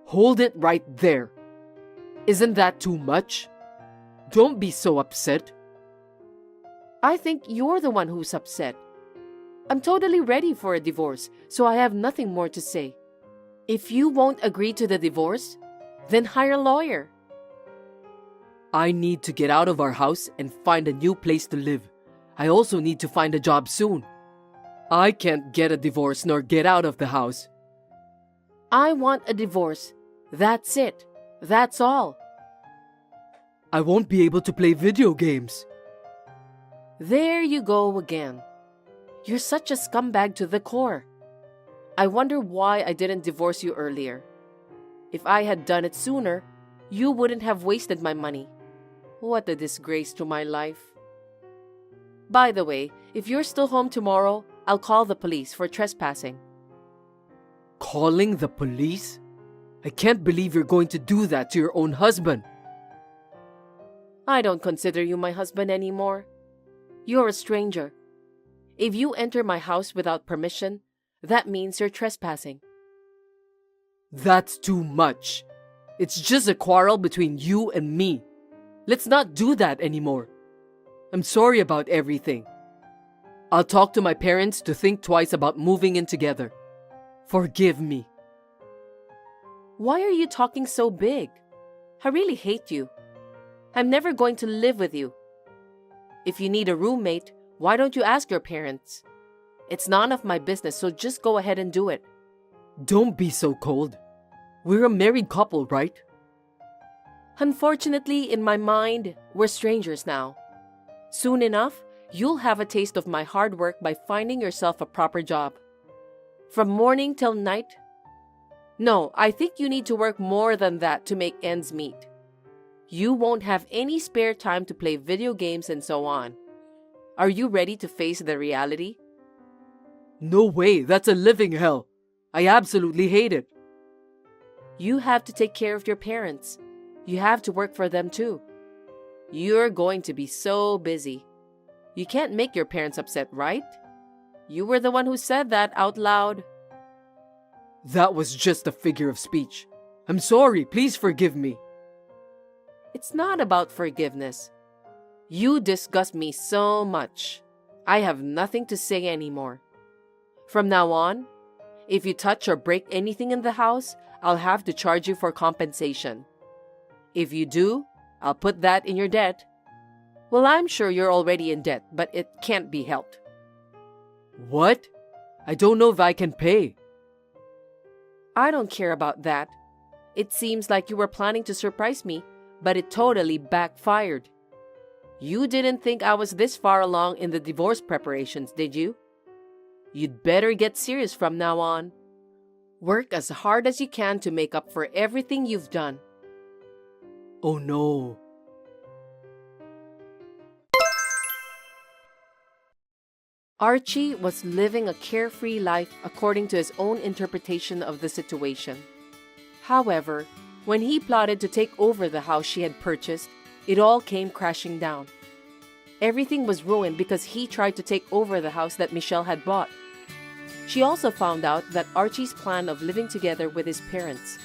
[SPEAKER 2] Hold it right there. Isn't that too much? Don't be so upset.
[SPEAKER 1] I think you're the one who's upset. I'm totally ready for a divorce, so I have nothing more to say. If you won't agree to the divorce, then hire a lawyer.
[SPEAKER 2] I need to get out of our house and find a new place to live. I also need to find a job soon. I can't get a divorce nor get out of the house.
[SPEAKER 1] I want a divorce. That's it. That's all.
[SPEAKER 2] I won't be able to play video games.
[SPEAKER 1] There you go again. You're such a scumbag to the core. I wonder why I didn't divorce you earlier. If I had done it sooner, you wouldn't have wasted my money. What a disgrace to my life. By the way, if you're still home tomorrow, I'll call the police for trespassing.
[SPEAKER 2] Calling the police? I can't believe you're going to do that to your own husband.
[SPEAKER 1] I don't consider you my husband anymore. You're a stranger. If you enter my house without permission, that means you're trespassing.
[SPEAKER 2] That's too much. It's just a quarrel between you and me. Let's not do that anymore. I'm sorry about everything. I'll talk to my parents to think twice about moving in together. Forgive me.
[SPEAKER 1] Why are you talking so big? I really hate you. I'm never going to live with you. If you need a roommate, why don't you ask your parents? It's none of my business, so just go ahead and do it.
[SPEAKER 2] Don't be so cold. We're a married couple, right?
[SPEAKER 1] Unfortunately, in my mind, we're strangers now. Soon enough, you'll have a taste of my hard work by finding yourself a proper job. From morning till night. No, I think you need to work more than that to make ends meet. You won't have any spare time to play video games and so on. Are you ready to face the reality?
[SPEAKER 2] No way, that's a living hell. I absolutely hate it.
[SPEAKER 1] You have to take care of your parents. You have to work for them too. You're going to be so busy. You can't make your parents upset, right? You were the one who said that out loud.
[SPEAKER 2] That was just a figure of speech. I'm sorry, please forgive me.
[SPEAKER 1] It's not about forgiveness. You disgust me so much. I have nothing to say anymore. From now on, if you touch or break anything in the house, I'll have to charge you for compensation. If you do, I'll put that in your debt. Well, I'm sure you're already in debt, but it can't be helped.
[SPEAKER 2] What? I don't know if I can pay.
[SPEAKER 1] I don't care about that. It seems like you were planning to surprise me, but it totally backfired. You didn't think I was this far along in the divorce preparations, did you? You'd better get serious from now on. Work as hard as you can to make up for everything you've done.
[SPEAKER 2] Oh no.
[SPEAKER 1] Archie was living a carefree life according to his own interpretation of the situation. However, when he plotted to take over the house she had purchased, it all came crashing down. Everything was ruined because he tried to take over the house that Michelle had bought. She also found out that Archie's plan of living together with his parents.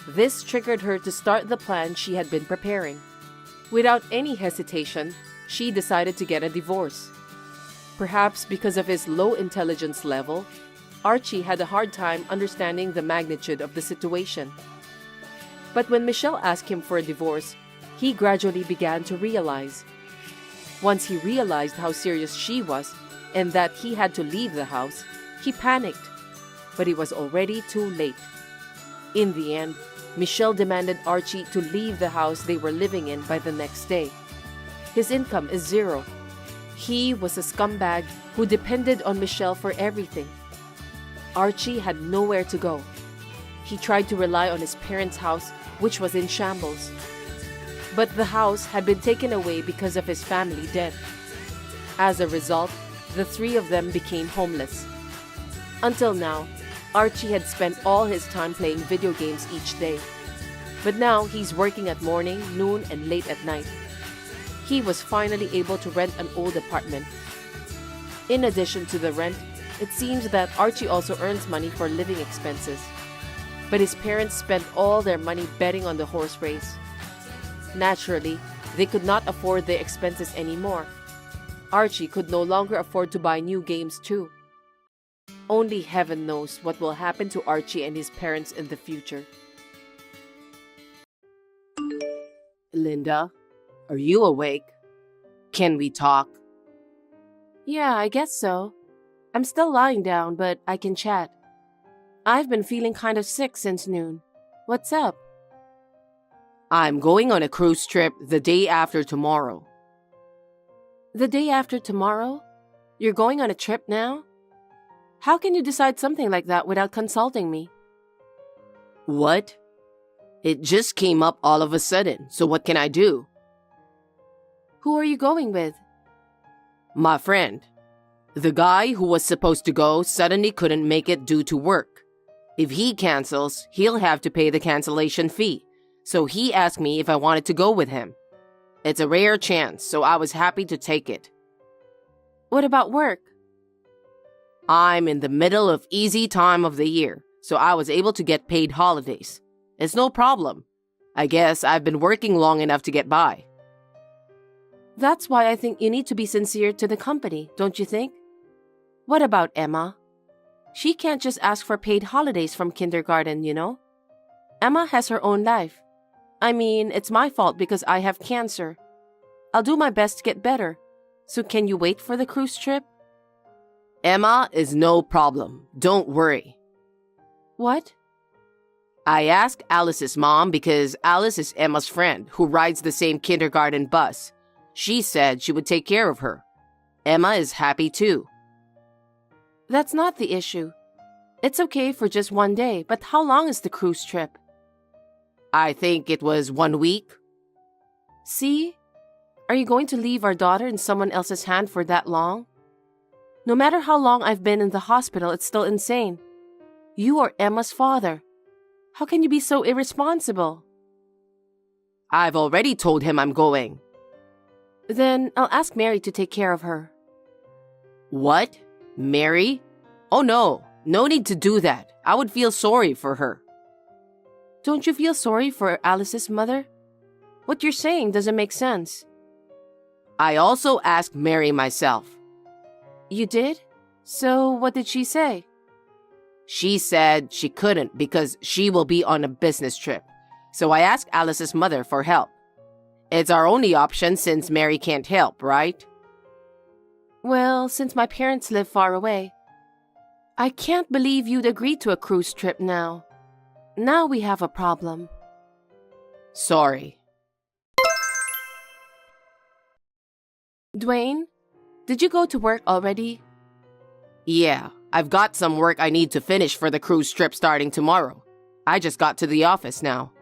[SPEAKER 1] This triggered her to start the plan she had been preparing. Without any hesitation, she decided to get a divorce. Perhaps because of his low intelligence level, Archie had a hard time understanding the magnitude of the situation. But when Michelle asked him for a divorce, he gradually began to realize. Once he realized how serious she was and that he had to leave the house, he panicked. But it was already too late. In the end, Michelle demanded Archie to leave the house they were living in by the next day. His income is zero. He was a scumbag who depended on Michelle for everything. Archie had nowhere to go. He tried to rely on his parents' house, which was in shambles. But the house had been taken away because of his family debt. As a result, the three of them became homeless. Until now, Archie had spent all his time playing video games each day. But now he's working at morning, noon, and late at night. He was finally able to rent an old apartment. In addition to the rent, it seems that Archie also earns money for living expenses. But his parents spent all their money betting on the horse race. Naturally, they could not afford the expenses anymore. Archie could no longer afford to buy new games too. Only heaven knows what will happen to Archie and his parents in the future. Linda, are you awake? Can we talk? Yeah, I guess so. I'm still lying down, but I can chat. I've been feeling kind of sick since noon. What's up? I'm going on a cruise trip the day after tomorrow. The day after tomorrow? You're going on a trip now? How can you decide something like that without consulting me? What? It just came up all of a sudden, so what can I do? Who are you going with? My friend. The guy who was supposed to go suddenly couldn't make it due to work. If he cancels, he'll have to pay the cancellation fee, so he asked me if I wanted to go with him. It's a rare chance, so I was happy to take it. What about work?
[SPEAKER 3] I'm in the middle of easy time of the year, so I was able to get paid holidays. It's no problem. I guess I've been working long enough to get by.
[SPEAKER 1] That's why I think you need to be sincere to the company, don't you think? What about Emma? She can't just ask for paid holidays from kindergarten, you know? Emma has her own life. I mean, it's my fault because I have cancer. I'll do my best to get better. So can you wait for the cruise trip?
[SPEAKER 3] Emma is no problem. Don't worry.
[SPEAKER 1] What?
[SPEAKER 3] I asked Alice's mom because Alice is Emma's friend who rides the same kindergarten bus. She said she would take care of her. Emma is happy too.
[SPEAKER 1] That's not the issue. It's okay for just one day, but how long is the cruise trip?
[SPEAKER 3] I think it was 1 week.
[SPEAKER 1] See? Are you going to leave our daughter in someone else's hand for that long? No matter how long I've been in the hospital, it's still insane. You are Emma's father. How can you be so irresponsible?
[SPEAKER 3] I've already told him I'm going.
[SPEAKER 1] Then I'll ask Mary to take care of her.
[SPEAKER 3] What? Mary? Oh no, no need to do that. I would feel sorry for her.
[SPEAKER 1] Don't you feel sorry for Alice's mother? What you're saying doesn't make sense.
[SPEAKER 3] I also asked Mary myself.
[SPEAKER 1] You did? So what did she say?
[SPEAKER 3] She said she couldn't because she will be on a business trip. So I asked Alice's mother for help. It's our only option since Mary can't help, right?
[SPEAKER 1] Well, since my parents live far away. I can't believe you'd agree to a cruise trip now. Now we have a problem.
[SPEAKER 3] Sorry.
[SPEAKER 1] Dwayne, did you go to work already?
[SPEAKER 3] Yeah, I've got some work I need to finish for the cruise trip starting tomorrow. I just got to the office now.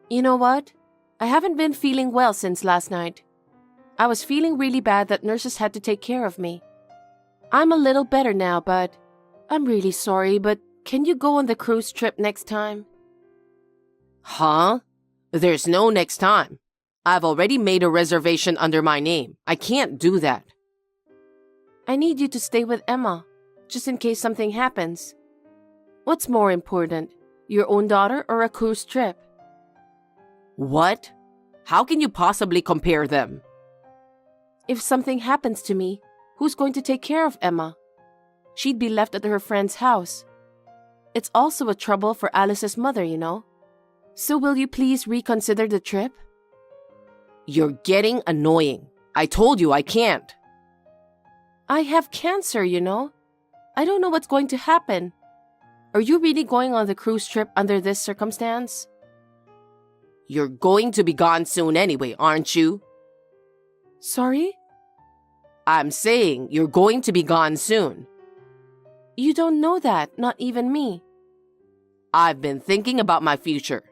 [SPEAKER 1] You know what? I haven't been feeling well since last night. I was feeling really bad that nurses had to take care of me. I'm a little better now, but I'm really sorry, but can you go on the cruise trip next time?
[SPEAKER 3] Huh? There's no next time. I've already made a reservation under my name. I can't do that.
[SPEAKER 1] I need you to stay with Emma, just in case something happens. What's more important, your own daughter or a cruise trip?
[SPEAKER 3] What? How can you possibly compare them?
[SPEAKER 1] If something happens to me, who's going to take care of Emma? She'd be left at her friend's house. It's also a trouble for Alice's mother, you know. So will you please reconsider the trip?
[SPEAKER 3] You're getting annoying. I told you I can't.
[SPEAKER 1] I have cancer, you know. I don't know what's going to happen. Are you really going on the cruise trip under this circumstance?
[SPEAKER 3] You're going to be gone soon anyway, aren't you?
[SPEAKER 1] Sorry?
[SPEAKER 3] I'm saying you're going to be gone soon.
[SPEAKER 1] You don't know that, not even me.
[SPEAKER 3] I've been thinking about my future.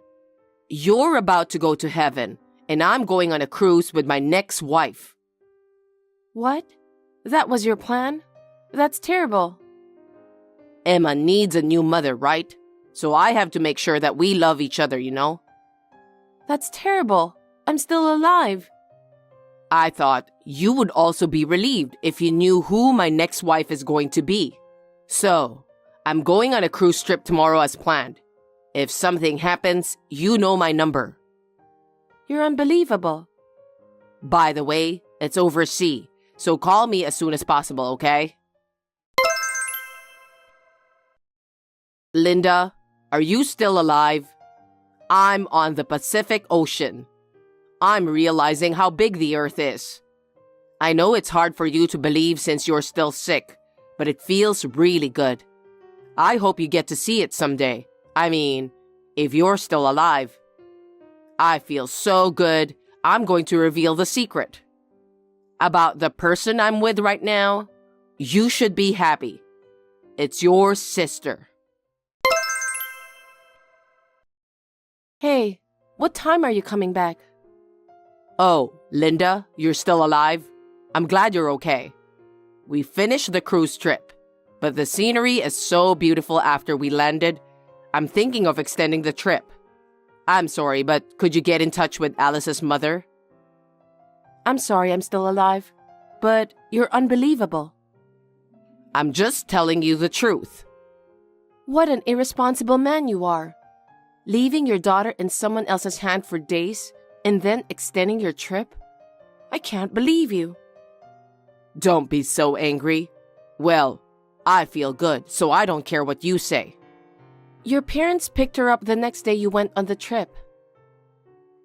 [SPEAKER 3] You're about to go to heaven, and I'm going on a cruise with my next wife.
[SPEAKER 1] What? That was your plan? That's terrible.
[SPEAKER 3] Emma needs a new mother, right? So I have to make sure that we love each other, you know?
[SPEAKER 1] That's terrible. I'm still alive.
[SPEAKER 3] I thought you would also be relieved if you knew who my next wife is going to be. So, I'm going on a cruise trip tomorrow as planned. If something happens, you know my number.
[SPEAKER 1] You're unbelievable.
[SPEAKER 3] By the way, it's overseas, so call me as soon as possible, okay? Linda, are you still alive? I'm on the Pacific Ocean. I'm realizing how big the Earth is. I know it's hard for you to believe since you're still sick, but it feels really good. I hope you get to see it someday. I mean, if you're still alive. I feel so good, I'm going to reveal the secret. About the person I'm with right now, you should be happy. It's your sister.
[SPEAKER 1] Hey, what time are you coming back?
[SPEAKER 3] Oh, Linda, you're still alive? I'm glad you're okay. We finished the cruise trip, but the scenery is so beautiful after we landed. I'm thinking of extending the trip. I'm sorry, but could you get in touch with Alice's mother?
[SPEAKER 1] I'm sorry I'm still alive, but you're unbelievable.
[SPEAKER 3] I'm just telling you the truth.
[SPEAKER 1] What an irresponsible man you are. Leaving your daughter in someone else's hand for days and then extending your trip? I can't believe you.
[SPEAKER 3] Don't be so angry. Well, I feel good, so I don't care what you say.
[SPEAKER 1] Your parents picked her up the next day you went on the trip.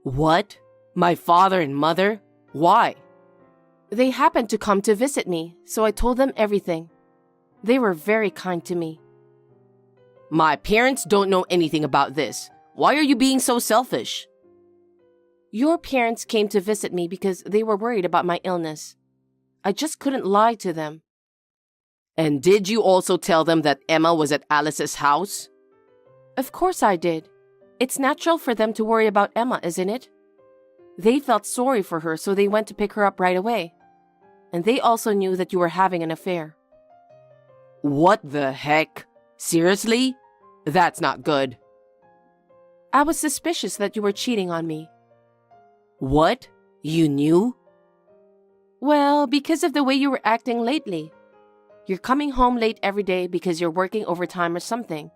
[SPEAKER 3] What? My father and mother? Why?
[SPEAKER 1] They happened to come to visit me, so I told them everything. They were very kind to me.
[SPEAKER 3] My parents don't know anything about this. Why are you being so selfish?
[SPEAKER 1] Your parents came to visit me because they were worried about my illness. I just couldn't lie to them.
[SPEAKER 3] And did you also tell them that Emma was at Alice's house?
[SPEAKER 1] Of course I did. It's natural for them to worry about Emma, isn't it? They felt sorry for her, so they went to pick her up right away. And they also knew that you were having an affair.
[SPEAKER 3] What the heck? Seriously? That's not good.
[SPEAKER 1] I was suspicious that you were cheating on me.
[SPEAKER 3] What? You knew?
[SPEAKER 1] Well, because of the way you were acting lately. You're coming home late every day because you're working overtime or something.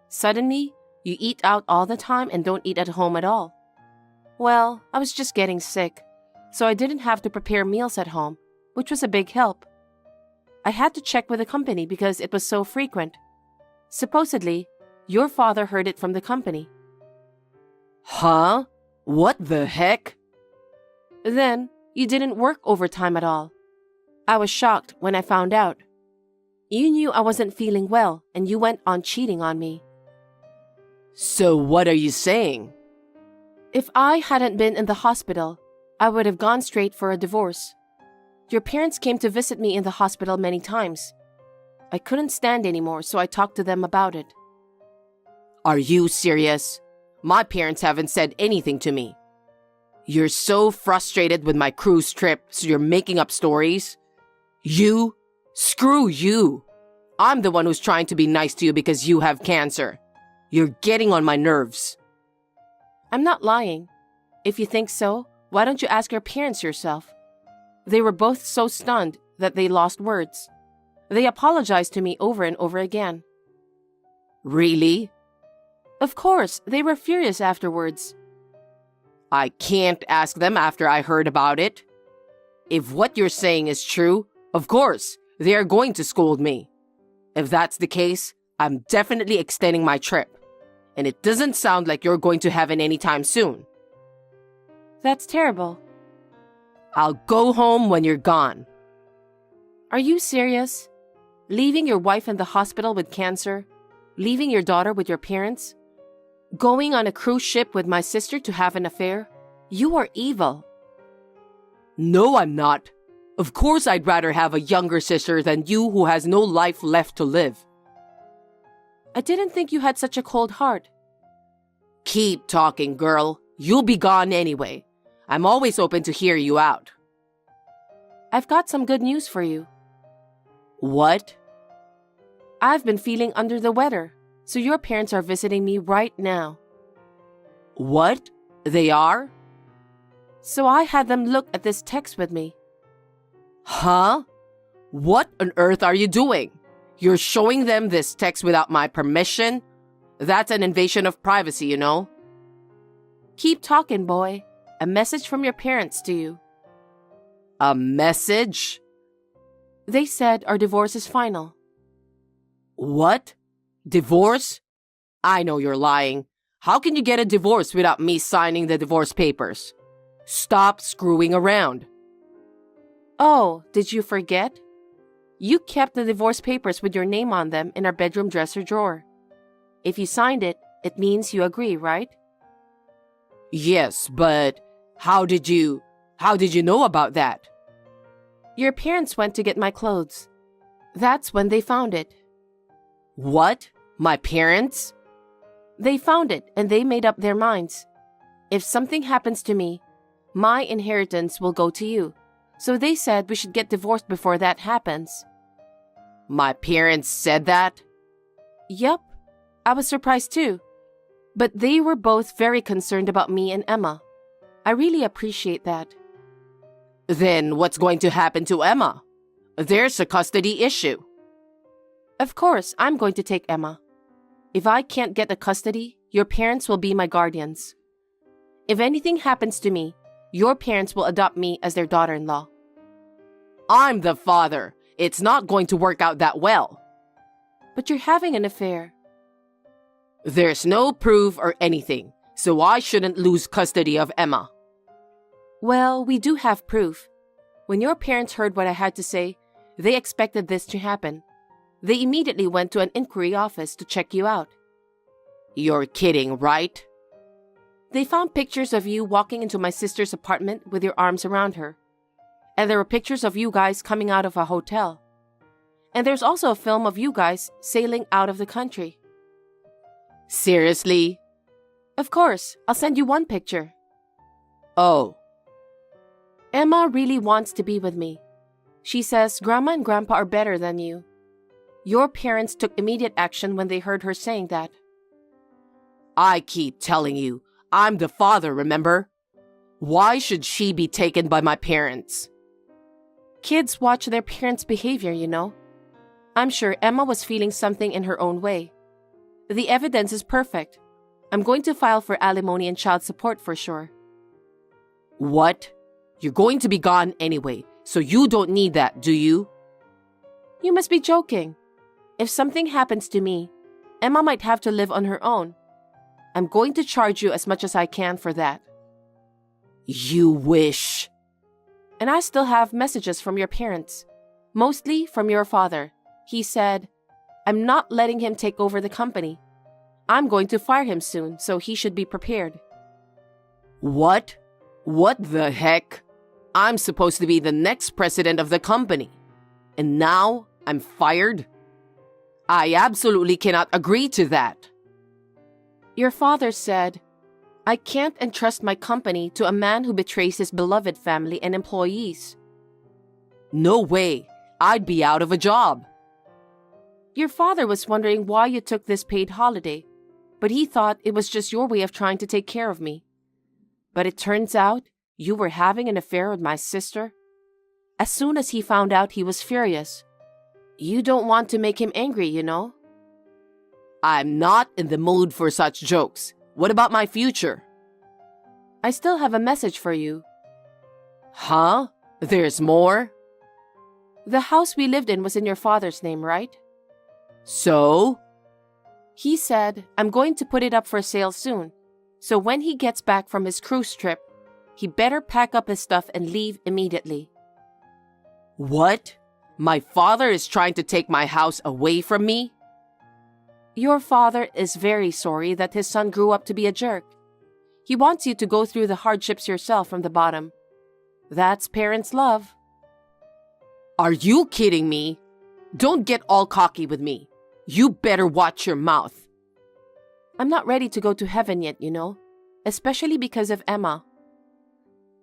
[SPEAKER 1] Suddenly, you eat out all the time and don't eat at home at all. Well, I was just getting sick, so I didn't have to prepare meals at home, which was a big help. I had to check with the company because it was so frequent. Supposedly, your father heard it from the company.
[SPEAKER 3] Huh? What the heck?
[SPEAKER 1] Then, you didn't work overtime at all. I was shocked when I found out. You knew I wasn't feeling well and you went on cheating on me.
[SPEAKER 3] So what are you saying?
[SPEAKER 1] If I hadn't been in the hospital, I would have gone straight for a divorce. Your parents came to visit me in the hospital many times. I couldn't stand anymore, so I talked to them about it.
[SPEAKER 3] Are you serious? My parents haven't said anything to me. You're so frustrated with my cruise trip, so you're making up stories? You? Screw you. I'm the one who's trying to be nice to you because you have cancer. You're getting on my nerves.
[SPEAKER 1] I'm not lying. If you think so, why don't you ask your parents yourself? They were both so stunned that they lost words. They apologized to me over and over again.
[SPEAKER 3] Really?
[SPEAKER 1] Of course, they were furious afterwards.
[SPEAKER 3] I can't ask them after I heard about it. If what you're saying is true, of course, they are going to scold me. If that's the case, I'm definitely extending my trip. And it doesn't sound like you're going to have it anytime soon.
[SPEAKER 1] That's terrible.
[SPEAKER 3] I'll go home when you're gone.
[SPEAKER 1] Are you serious? Leaving your wife in the hospital with cancer? Leaving your daughter with your parents? Going on a cruise ship with my sister to have an affair? You are evil.
[SPEAKER 3] No, I'm not. Of course I'd rather have a younger sister than you who has no life left to live.
[SPEAKER 1] I didn't think you had such a cold heart.
[SPEAKER 3] Keep talking, girl. You'll be gone anyway. I'm always open to hear you out.
[SPEAKER 1] I've got some good news for you.
[SPEAKER 3] What?
[SPEAKER 1] I've been feeling under the weather, so your parents are visiting me right now.
[SPEAKER 3] What? They are?
[SPEAKER 1] So I had them look at this text with me.
[SPEAKER 3] Huh? What on earth are you doing? You're showing them this text without my permission? That's an invasion of privacy, you know?
[SPEAKER 1] Keep talking, boy. A message from your parents to you.
[SPEAKER 3] A message?
[SPEAKER 1] They said our divorce is final.
[SPEAKER 3] What? Divorce? I know you're lying. How can you get a divorce without me signing the divorce papers? Stop screwing around.
[SPEAKER 1] Oh, did you forget? You kept the divorce papers with your name on them in our bedroom dresser drawer. If you signed it, it means you agree, right?
[SPEAKER 3] Yes, but how did you know about that?
[SPEAKER 1] Your parents went to get my clothes. That's when they found it.
[SPEAKER 3] What? My parents?
[SPEAKER 1] They found it and they made up their minds. If something happens to me, my inheritance will go to you. So they said we should get divorced before that happens.
[SPEAKER 3] My parents said that?
[SPEAKER 1] Yup. I was surprised too. But they were both very concerned about me and Emma. I really appreciate that.
[SPEAKER 3] Then what's going to happen to Emma? There's a custody issue.
[SPEAKER 1] Of course, I'm going to take Emma. If I can't get the custody, your parents will be my guardians. If anything happens to me, your parents will adopt me as their daughter-in-law.
[SPEAKER 3] I'm the father. It's not going to work out that well.
[SPEAKER 1] But you're having an affair.
[SPEAKER 3] There's no proof or anything, so I shouldn't lose custody of Emma.
[SPEAKER 1] Well, we do have proof. When your parents heard what I had to say, they expected this to happen. They immediately went to an inquiry office to check you out.
[SPEAKER 3] You're kidding, right?
[SPEAKER 1] They found pictures of you walking into my sister's apartment with your arms around her. And there were pictures of you guys coming out of a hotel. And there's also a film of you guys sailing out of the country.
[SPEAKER 3] Seriously?
[SPEAKER 1] Of course, I'll send you one picture.
[SPEAKER 3] Oh.
[SPEAKER 1] Emma really wants to be with me. She says Grandma and Grandpa are better than you. Your parents took immediate action when they heard her saying that.
[SPEAKER 3] I keep telling you, I'm the father, remember? Why should she be taken by my parents?
[SPEAKER 1] Kids watch their parents' behavior, you know. I'm sure Emma was feeling something in her own way. The evidence is perfect. I'm going to file for alimony and child support for sure.
[SPEAKER 3] What? You're going to be gone anyway, so you don't need that, do you?
[SPEAKER 1] You must be joking. If something happens to me, Emma might have to live on her own. I'm going to charge you as much as I can for that.
[SPEAKER 3] You wish.
[SPEAKER 1] And I still have messages from your parents, mostly from your father. He said, I'm not letting him take over the company. I'm going to fire him soon, so he should be prepared.
[SPEAKER 3] What? What the heck? I'm supposed to be the next president of the company. And now I'm fired? I absolutely cannot agree to that.
[SPEAKER 1] Your father said, I can't entrust my company to a man who betrays his beloved family and employees.
[SPEAKER 3] No way. I'd be out of a job.
[SPEAKER 1] Your father was wondering why you took this paid holiday, but he thought it was just your way of trying to take care of me. But it turns out you were having an affair with my sister. As soon as he found out, he was furious. You don't want to make him angry, you know?
[SPEAKER 3] I'm not in the mood for such jokes. What about my future?
[SPEAKER 1] I still have a message for you.
[SPEAKER 3] Huh? There's more?
[SPEAKER 1] The house we lived in was in your father's name, right?
[SPEAKER 3] So?
[SPEAKER 1] He said, I'm going to put it up for sale soon. So when he gets back from his cruise trip, he better pack up his stuff and leave immediately.
[SPEAKER 3] What? My father is trying to take my house away from me?
[SPEAKER 1] Your father is very sorry that his son grew up to be a jerk. He wants you to go through the hardships yourself from the bottom. That's parents' love.
[SPEAKER 3] Are you kidding me? Don't get all cocky with me. You better watch your mouth.
[SPEAKER 1] I'm not ready to go to heaven yet, you know, especially because of Emma.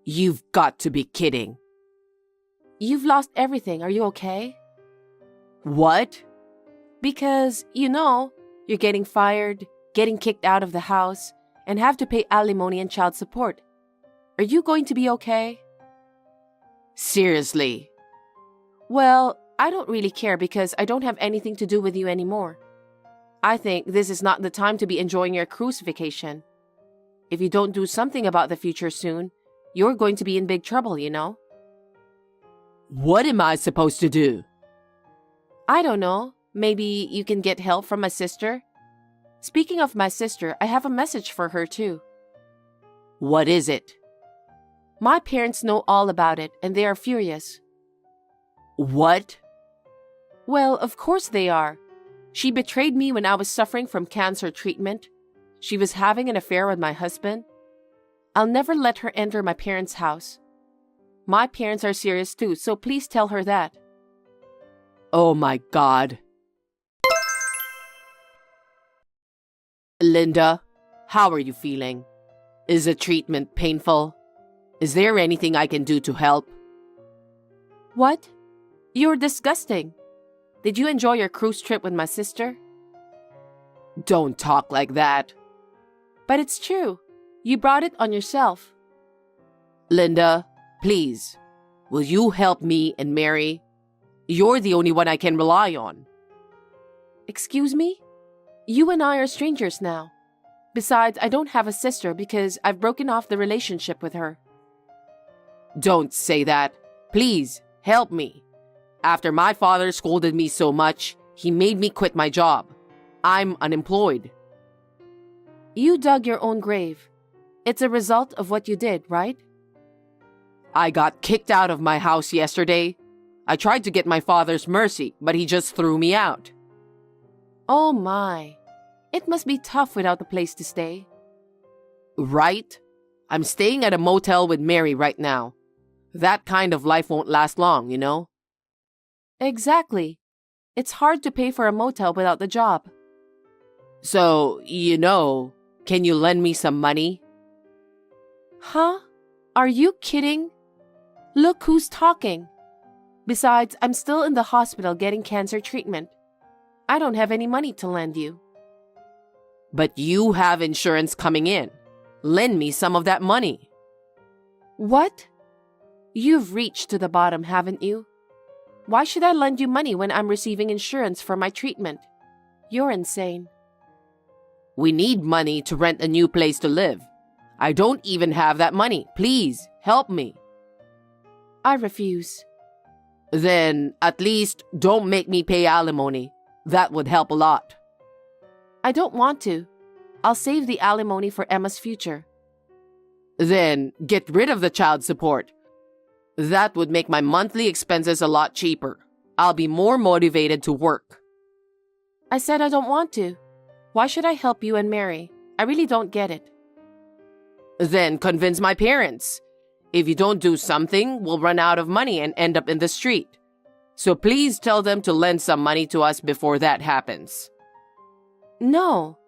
[SPEAKER 3] You've got to be kidding.
[SPEAKER 1] You've lost everything. Are you okay?
[SPEAKER 3] What?
[SPEAKER 1] Because, you know, you're getting fired, getting kicked out of the house, and have to pay alimony and child support. Are you going to be okay?
[SPEAKER 3] Seriously?
[SPEAKER 1] Well, I don't really care because I don't have anything to do with you anymore. I think this is not the time to be enjoying your cruise vacation. If you don't do something about the future soon, you're going to be in big trouble, you know?
[SPEAKER 3] What am I supposed to do?
[SPEAKER 1] I don't know. Maybe you can get help from my sister? Speaking of my sister, I have a message for her too.
[SPEAKER 3] What is it?
[SPEAKER 1] My parents know all about it and they are furious.
[SPEAKER 3] What?
[SPEAKER 1] Well, of course they are. She betrayed me when I was suffering from cancer treatment. She was having an affair with my husband. I'll never let her enter my parents' house. My parents are serious too, so please tell her that.
[SPEAKER 3] Oh my God. Linda, how are you feeling? Is the treatment painful? Is there anything I can do to help?
[SPEAKER 1] What? You're disgusting. Did you enjoy your cruise trip with my sister?
[SPEAKER 3] Don't talk like that.
[SPEAKER 1] But it's true. You brought it on yourself.
[SPEAKER 3] Linda, please. Will you help me and Mary? You're the only one I can rely on.
[SPEAKER 1] Excuse me? You and I are strangers now. Besides, I don't have a sister because I've broken off the relationship with her.
[SPEAKER 3] Don't say that. Please, help me. After my father scolded me so much, he made me quit my job. I'm unemployed.
[SPEAKER 1] You dug your own grave. It's a result of what you did, right?
[SPEAKER 3] I got kicked out of my house yesterday. I tried to get my father's mercy, but he just threw me out.
[SPEAKER 1] Oh my. It must be tough without a place to stay.
[SPEAKER 3] Right? I'm staying at a motel with Mary right now. That kind of life won't last long, you know?
[SPEAKER 1] Exactly. It's hard to pay for a motel without the job.
[SPEAKER 3] So, can you lend me some money?
[SPEAKER 1] Huh? Are you kidding? Look who's talking. Besides, I'm still in the hospital getting cancer treatment. I don't have any money to lend you.
[SPEAKER 3] But you have insurance coming in. Lend me some of that money.
[SPEAKER 1] What? You've reached to the bottom, haven't you? Why should I lend you money when I'm receiving insurance for my treatment? You're insane.
[SPEAKER 3] We need money to rent a new place to live. I don't even have that money. Please, help me.
[SPEAKER 1] I refuse.
[SPEAKER 3] Then, at least, don't make me pay alimony. That would help a lot.
[SPEAKER 1] I don't want to. I'll save the alimony for Emma's future.
[SPEAKER 3] Then, get rid of the child support. That would make my monthly expenses a lot cheaper. I'll be more motivated to work.
[SPEAKER 1] I said I don't want to. Why should I help you and Mary? I really don't get it.
[SPEAKER 3] Then convince my parents. If you don't do something, we'll run out of money and end up in the street. So please tell them to lend some money to us before that happens.
[SPEAKER 1] No.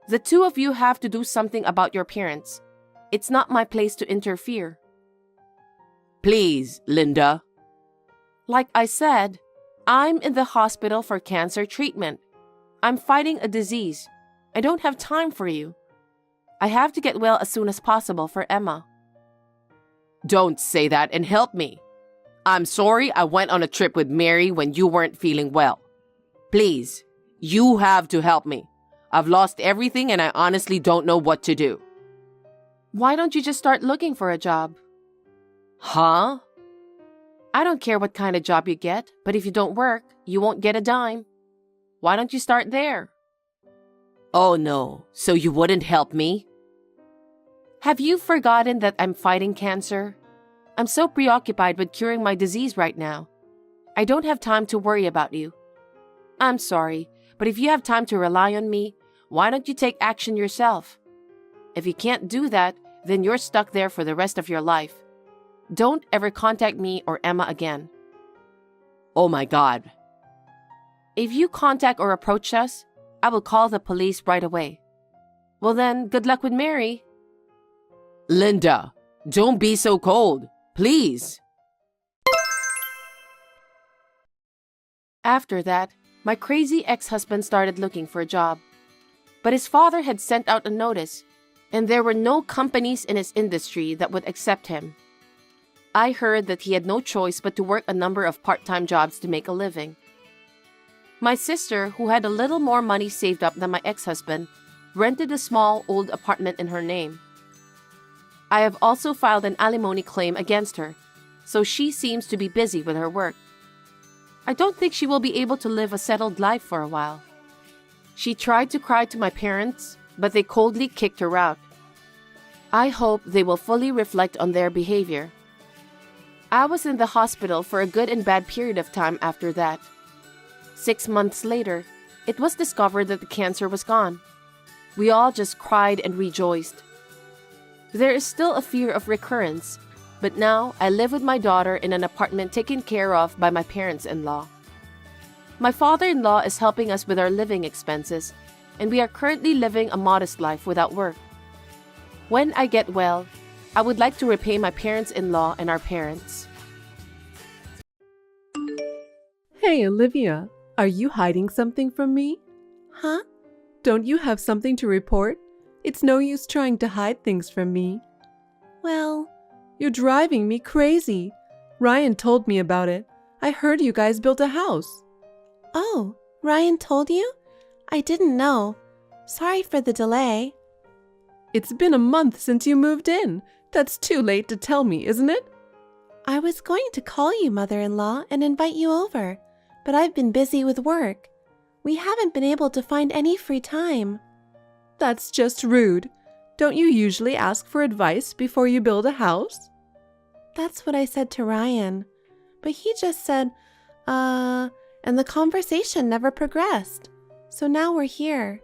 [SPEAKER 1] The two of you have to do something about your parents. It's not my place to interfere.
[SPEAKER 3] Please, Linda.
[SPEAKER 1] Like I said, I'm in the hospital for cancer treatment. I'm fighting a disease. I don't have time for you. I have to get well as soon as possible for Emma.
[SPEAKER 3] Don't say that and help me. I'm sorry I went on a trip with Mary when you weren't feeling well. Please, you have to help me. I've lost everything and I honestly don't know what to do.
[SPEAKER 1] Why don't you just start looking for a job?
[SPEAKER 3] Huh?
[SPEAKER 1] I don't care what kind of job you get, but if you don't work, you won't get a dime. Why don't you start there?
[SPEAKER 3] Oh no, so you wouldn't help me?
[SPEAKER 1] Have you forgotten that I'm fighting cancer? I'm so preoccupied with curing my disease right now. I don't have time to worry about you. I'm sorry, but if you have time to rely on me, why don't you take action yourself? If you can't do that, then you're stuck there for the rest of your life. Don't ever contact me or Emma again.
[SPEAKER 3] Oh my God.
[SPEAKER 1] If you contact or approach us, I will call the police right away. Well then, good luck with Mary.
[SPEAKER 3] Linda, don't be so cold. Please.
[SPEAKER 1] After that, my crazy ex-husband started looking for a job. But his father had sent out a notice, and there were no companies in his industry that would accept him. I heard that he had no choice but to work a number of part-time jobs to make a living. My sister, who had a little more money saved up than my ex-husband, rented a small old apartment in her name. I have also filed an alimony claim against her, so she seems to be busy with her work. I don't think she will be able to live a settled life for a while. She tried to cry to my parents, but they coldly kicked her out. I hope they will fully reflect on their behavior. I was in the hospital for a good and bad period of time after that. 6 months later, it was discovered that the cancer was gone. We all just cried and rejoiced. There is still a fear of recurrence, but now I live with my daughter in an apartment taken care of by my parents-in-law. My father-in-law is helping us with our living expenses, and we are currently living a modest life without work. When I get well, I would like to repay my parents-in-law and our parents.
[SPEAKER 4] Hey, Olivia, are you hiding something from me? Huh? Don't you have something to report? It's no use trying to hide things from me. Well, you're driving me crazy. Ryan told me about it. I heard you guys built a house.
[SPEAKER 5] Oh, Ryan told you? I didn't know. Sorry for the delay.
[SPEAKER 4] It's been a month since you moved in. That's too late to tell me, isn't it?
[SPEAKER 5] I was going to call you, mother-in-law, and invite you over, but I've been busy with work. We haven't been able to find any free time.
[SPEAKER 4] That's just rude. Don't you usually ask for advice before you build a house?
[SPEAKER 5] That's what I said to Ryan, but he just said, and the conversation never progressed. So now we're here.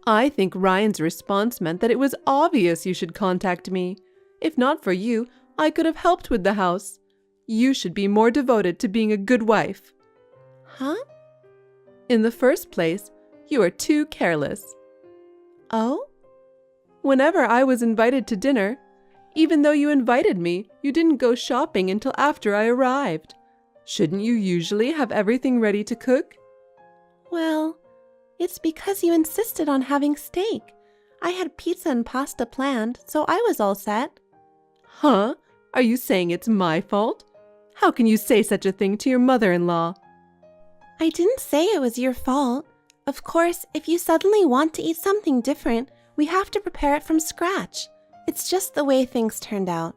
[SPEAKER 4] I think Ryan's response meant that it was obvious you should contact me. If not for you, I could have helped with the house. You should be more devoted to being a good wife.
[SPEAKER 5] Huh?
[SPEAKER 4] In the first place, you are too careless.
[SPEAKER 5] Oh?
[SPEAKER 4] Whenever I was invited to dinner, even though you invited me, you didn't go shopping until after I arrived. Shouldn't you usually have everything ready to cook?
[SPEAKER 5] Well, it's because you insisted on having steak. I had pizza and pasta planned, so I was all set.
[SPEAKER 4] Huh? Are you saying it's my fault? How can you say such a thing to your mother-in-law?
[SPEAKER 5] I didn't say it was your fault. Of course, if you suddenly want to eat something different, we have to prepare it from scratch. It's just the way things turned out.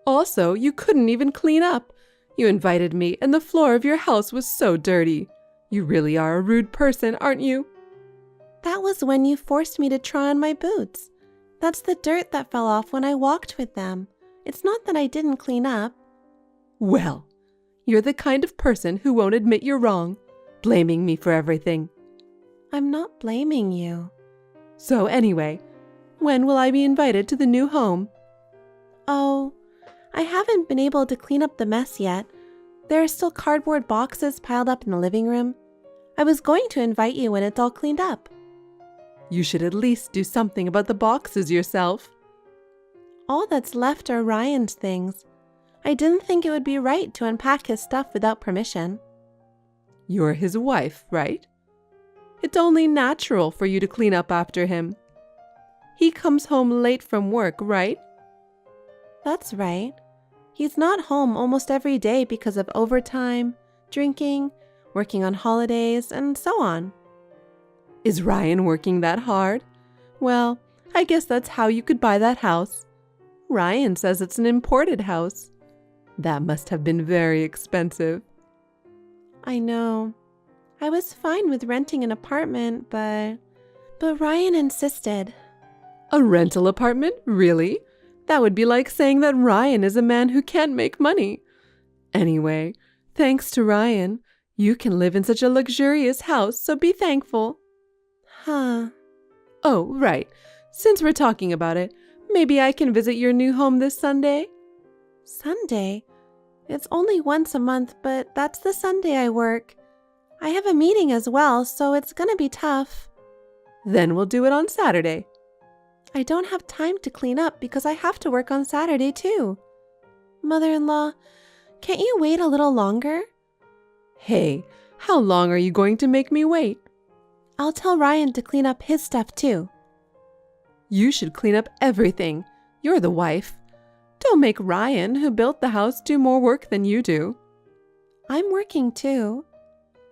[SPEAKER 4] Also, you couldn't even clean up. You invited me, and the floor of your house was so dirty. You really are a rude person, aren't you?
[SPEAKER 5] That was when you forced me to try on my boots. That's the dirt that fell off when I walked with them. It's not that I didn't clean up.
[SPEAKER 4] Well, you're the kind of person who won't admit you're wrong, blaming me for everything.
[SPEAKER 5] I'm not blaming you.
[SPEAKER 4] So anyway, when will I be invited to the new home?
[SPEAKER 5] Oh, I haven't been able to clean up the mess yet. There are still cardboard boxes piled up in the living room. I was going to invite you when it's all cleaned up.
[SPEAKER 4] You should at least do something about the boxes yourself.
[SPEAKER 5] All that's left are Ryan's things. I didn't think it would be right to unpack his stuff without permission.
[SPEAKER 4] You're his wife, right? It's only natural for you to clean up after him. He comes home late from work, right?
[SPEAKER 5] That's right. He's not home almost every day because of overtime, drinking, working on holidays, and so on.
[SPEAKER 4] Is Ryan working that hard? Well, I guess that's how you could buy that house. Ryan says it's an imported house. That must have been very expensive.
[SPEAKER 5] I know. I was fine with renting an apartment, but Ryan insisted.
[SPEAKER 4] A rental apartment? Really? That would be like saying that Ryan is a man who can't make money. Anyway, thanks to Ryan, you can live in such a luxurious house, so be thankful.
[SPEAKER 5] Huh.
[SPEAKER 4] Oh, right. Since we're talking about it, maybe I can visit your new home this Sunday?
[SPEAKER 5] Sunday? It's only once a month, but that's the Sunday I work. I have a meeting as well, so it's gonna be tough.
[SPEAKER 4] Then we'll do it on Saturday.
[SPEAKER 5] I don't have time to clean up because I have to work on Saturday too. Mother-in-law, can't you wait a little longer?
[SPEAKER 4] Hey, how long are you going to make me wait?
[SPEAKER 5] I'll tell Ryan to clean up his stuff too.
[SPEAKER 4] You should clean up everything. You're the wife. Don't make Ryan, who built the house, do more work than you do.
[SPEAKER 5] I'm working too.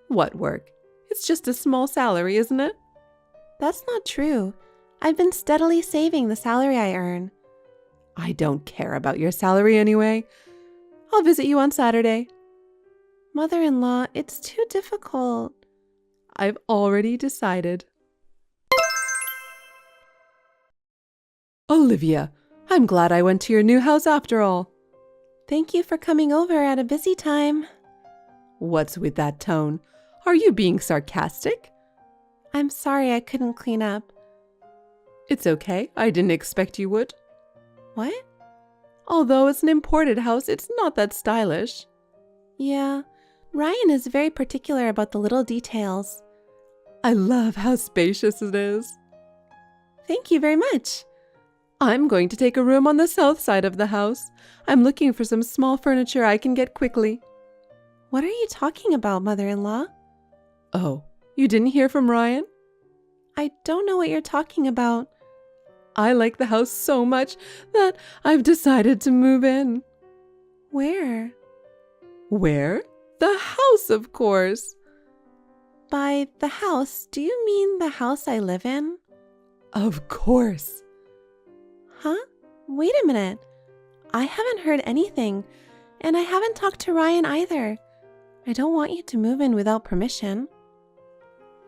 [SPEAKER 4] What work? It's just a small salary, isn't it?
[SPEAKER 5] That's not true. I've been steadily saving the salary I earn.
[SPEAKER 4] I don't care about your salary anyway. I'll visit you on Saturday.
[SPEAKER 5] Mother-in-law, it's too difficult.
[SPEAKER 4] I've already decided. Olivia, I'm glad I went to your new house after all.
[SPEAKER 5] Thank you for coming over at a busy time.
[SPEAKER 4] What's with that tone? Are you being sarcastic?
[SPEAKER 5] I'm sorry I couldn't clean up.
[SPEAKER 4] It's okay. I didn't expect you would.
[SPEAKER 5] What?
[SPEAKER 4] Although it's an imported house, it's not that stylish.
[SPEAKER 5] Yeah, Ryan is very particular about the little details.
[SPEAKER 4] I love how spacious it is.
[SPEAKER 5] Thank you very much.
[SPEAKER 4] I'm going to take a room on the south side of the house. I'm looking for some small furniture I can get quickly.
[SPEAKER 5] What are you talking about, mother-in-law?
[SPEAKER 4] Oh, you didn't hear from Ryan?
[SPEAKER 5] I don't know what you're talking about.
[SPEAKER 4] I like the house so much that I've decided to move in.
[SPEAKER 5] Where?
[SPEAKER 4] Where? The house, of course.
[SPEAKER 5] By the house, do you mean the house I live in?
[SPEAKER 4] Of course.
[SPEAKER 5] Huh? Wait a minute. I haven't heard anything, and I haven't talked to Ryan either. I don't want you to move in without permission.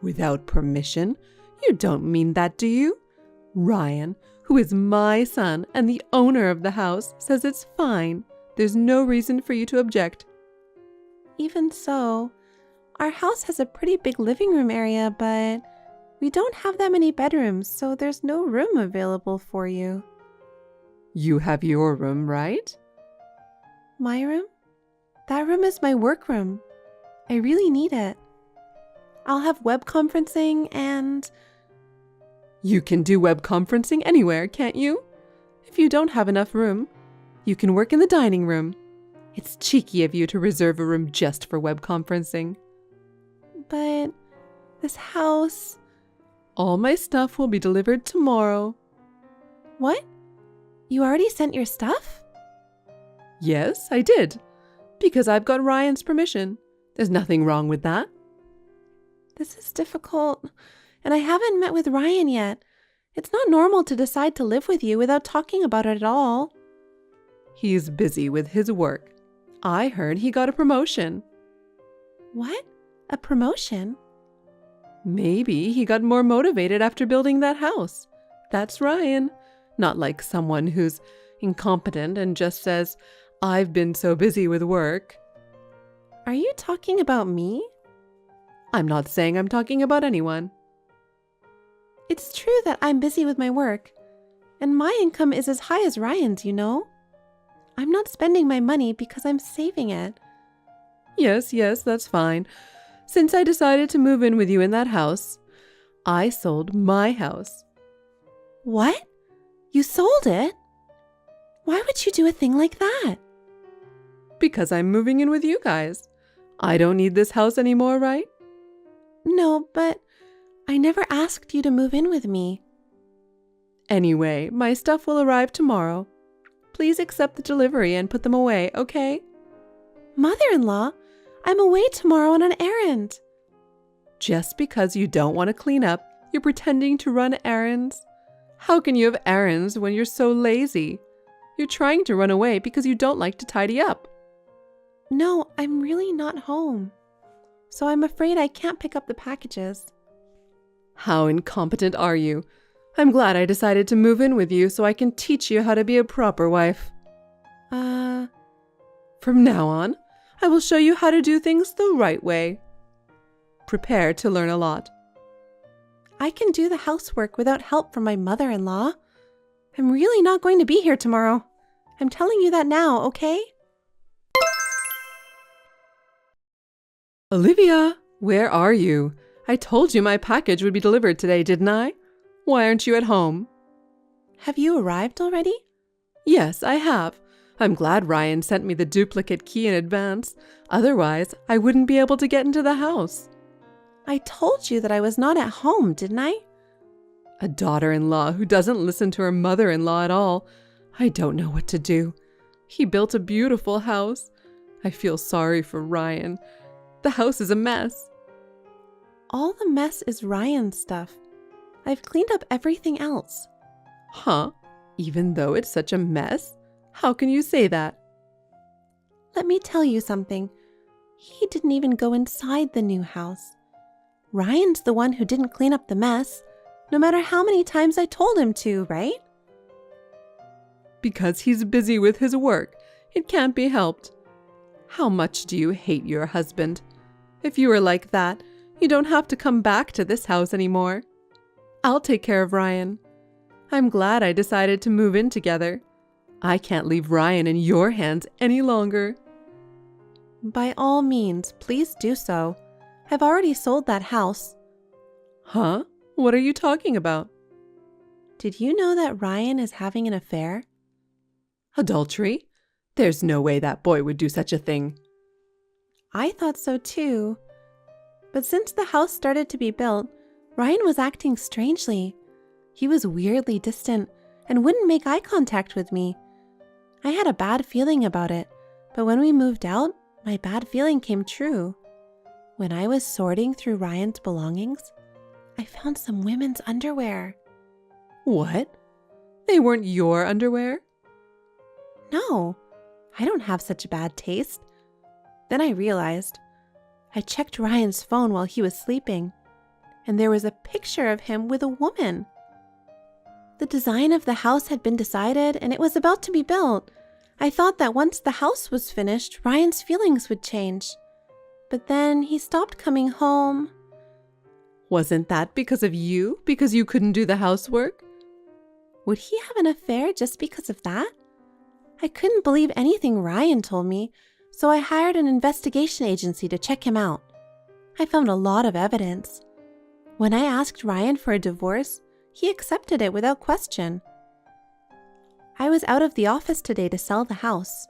[SPEAKER 4] Without permission? You don't mean that, do you? Ryan, who is my son and the owner of the house, says it's fine. There's no reason for you to object.
[SPEAKER 5] Even so, our house has a pretty big living room area, but we don't have that many bedrooms, so there's no room available for you.
[SPEAKER 4] You have your room, right?
[SPEAKER 5] My room? That room is my work room. I really need it. I'll have web conferencing and...
[SPEAKER 4] You can do web conferencing anywhere, can't you? If you don't have enough room, you can work in the dining room. It's cheeky of you to reserve a room just for web conferencing.
[SPEAKER 5] But this house...
[SPEAKER 4] All my stuff will be delivered tomorrow.
[SPEAKER 5] What? You already sent your stuff?
[SPEAKER 4] Yes, I did. Because I've got Ryan's permission. There's nothing wrong with that.
[SPEAKER 5] This is difficult, and I haven't met with Ryan yet. It's not normal to decide to live with you without talking about it at all.
[SPEAKER 4] He's busy with his work. I heard he got a promotion.
[SPEAKER 5] What? A promotion?
[SPEAKER 4] Maybe he got more motivated after building that house. That's Ryan. Not like someone who's incompetent and just says, I've been so busy with work.
[SPEAKER 5] Are you talking about me?
[SPEAKER 4] I'm not saying I'm talking about anyone.
[SPEAKER 5] It's true that I'm busy with my work, and my income is as high as Ryan's, you know? I'm not spending my money because I'm saving it.
[SPEAKER 4] Yes, that's fine. Since I decided to move in with you in that house, I sold my house.
[SPEAKER 5] What? You sold it? Why would you do a thing like that?
[SPEAKER 4] Because I'm moving in with you guys. I don't need this house anymore, right?
[SPEAKER 5] No, but I never asked you to move in with me.
[SPEAKER 4] Anyway, my stuff will arrive tomorrow. Please accept the delivery and put them away, okay?
[SPEAKER 5] Mother-in-law, I'm away tomorrow on an errand.
[SPEAKER 4] Just because you don't want to clean up, you're pretending to run errands? How can you have errands when you're so lazy? You're trying to run away because you don't like to tidy up.
[SPEAKER 5] No, I'm really not home. So I'm afraid I can't pick up the packages.
[SPEAKER 4] How incompetent are you? I'm glad I decided to move in with you so I can teach you how to be a proper wife. From now on, I will show you how to do things the right way. Prepare to learn a lot.
[SPEAKER 5] I can do the housework without help from my mother-in-law. I'm really not going to be here tomorrow. I'm telling you that now, okay?
[SPEAKER 4] Olivia, where are you? I told you my package would be delivered today, didn't I? Why aren't you at home?
[SPEAKER 5] Have you arrived already?
[SPEAKER 4] Yes, I have. I'm glad Ryan sent me the duplicate key in advance. Otherwise, I wouldn't be able to get into the house.
[SPEAKER 5] I told you that I was not at home, didn't I?
[SPEAKER 4] A daughter-in-law who doesn't listen to her mother-in-law at all. I don't know what to do. He built a beautiful house. I feel sorry for Ryan. The house is a mess.
[SPEAKER 5] All the mess is Ryan's stuff. I've cleaned up everything else.
[SPEAKER 4] Huh? Even though it's such a mess? How can you say that?
[SPEAKER 5] Let me tell you something. He didn't even go inside the new house. Ryan's the one who didn't clean up the mess, no matter how many times I told him to, right?
[SPEAKER 4] Because he's busy with his work. It can't be helped. How much do you hate your husband? If you were like that, you don't have to come back to this house anymore. I'll take care of Ryan. I'm glad I decided to move in together. I can't leave Ryan in your hands any longer.
[SPEAKER 5] By all means, please do so. I've already sold that house.
[SPEAKER 4] Huh? What are you talking about?
[SPEAKER 5] Did you know that Ryan is having an affair?
[SPEAKER 4] Adultery? There's no way that boy would do such a thing.
[SPEAKER 5] I thought so too. But since the house started to be built, Ryan was acting strangely. He was weirdly distant and wouldn't make eye contact with me. I had a bad feeling about it, But when we moved out, my bad feeling came true. When I was sorting through Ryan's belongings, I found some women's underwear.
[SPEAKER 4] What? They weren't your underwear?
[SPEAKER 5] No, I don't have such bad taste. Then I realized. I checked Ryan's phone while he was sleeping, and there was a picture of him with a woman. The design of the house had been decided, and it was about to be built. I thought that once the house was finished, Ryan's feelings would change. But then he stopped coming home.
[SPEAKER 4] Wasn't that because of you? Because you couldn't do the housework?
[SPEAKER 5] Would he have an affair just because of that? I couldn't believe anything Ryan told me, so I hired an investigation agency to check him out. I found a lot of evidence. When I asked Ryan for a divorce, he accepted it without question. I was out of the office today to sell the house.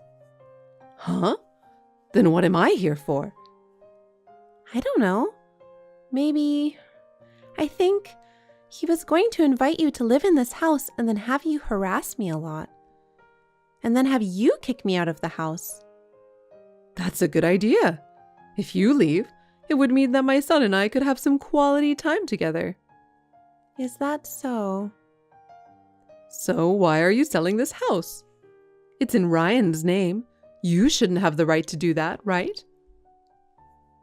[SPEAKER 4] Huh? Then what am I here for?
[SPEAKER 5] I don't know. Maybe... I think he was going to invite you to live in this house and then have you harass me a lot. And then have you kick me out of the house.
[SPEAKER 4] That's a good idea. If you leave, it would mean that my son and I could have some quality time together.
[SPEAKER 5] Is that so?
[SPEAKER 4] So why are you selling this house? It's in Ryan's name. You shouldn't have the right to do that, right?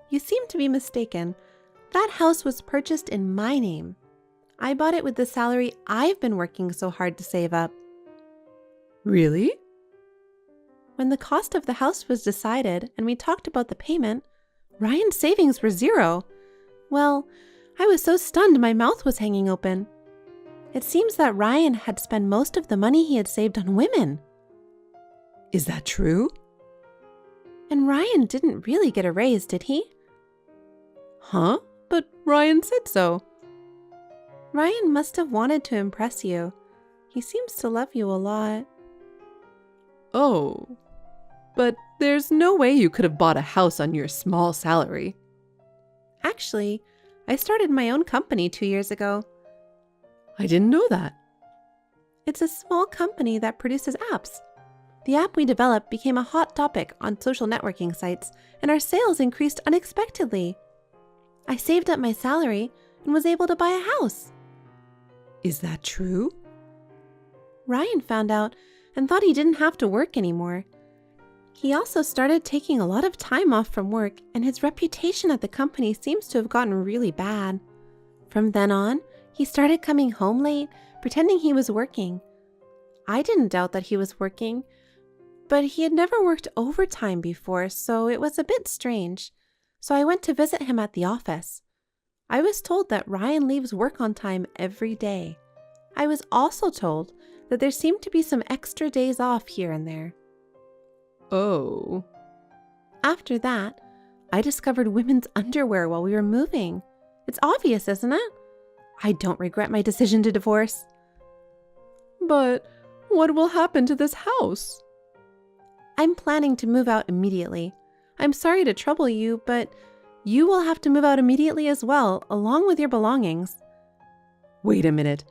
[SPEAKER 5] You seem to be mistaken. That house was purchased in my name. I bought it with the salary I've been working so hard to save up.
[SPEAKER 4] Really?
[SPEAKER 5] When the cost of the house was decided and we talked about the payment, Ryan's savings were zero. Well, I was so stunned my mouth was hanging open. It seems that Ryan had spent most of the money he had saved on women.
[SPEAKER 4] Is that true?
[SPEAKER 5] And Ryan didn't really get a raise, did he?
[SPEAKER 4] Huh? But Ryan said so.
[SPEAKER 5] Ryan must have wanted to impress you. He seems to love you a lot.
[SPEAKER 4] Oh, but there's no way you could have bought a house on your small salary.
[SPEAKER 5] Actually, I started my own company 2 years ago.
[SPEAKER 4] I didn't know that.
[SPEAKER 5] It's a small company that produces apps. The app we developed became a hot topic on social networking sites, and our sales increased unexpectedly. I saved up my salary and was able to buy a house.
[SPEAKER 4] Is that true?
[SPEAKER 5] Ryan found out and thought he didn't have to work anymore. He also started taking a lot of time off from work, and his reputation at the company seems to have gotten really bad. From then on, he started coming home late, pretending he was working. I didn't doubt that he was working, but he had never worked overtime before, so it was a bit strange. So I went to visit him at the office. I was told that Ryan leaves work on time every day. I was also told that there seemed to be some extra days off here and there.
[SPEAKER 4] Oh.
[SPEAKER 5] After that, I discovered women's underwear while we were moving. It's obvious, isn't it? I don't regret my decision to divorce.
[SPEAKER 4] But what will happen to this house?
[SPEAKER 5] I'm planning to move out immediately. I'm sorry to trouble you, but you will have to move out immediately as well, along with your belongings.
[SPEAKER 4] Wait a minute.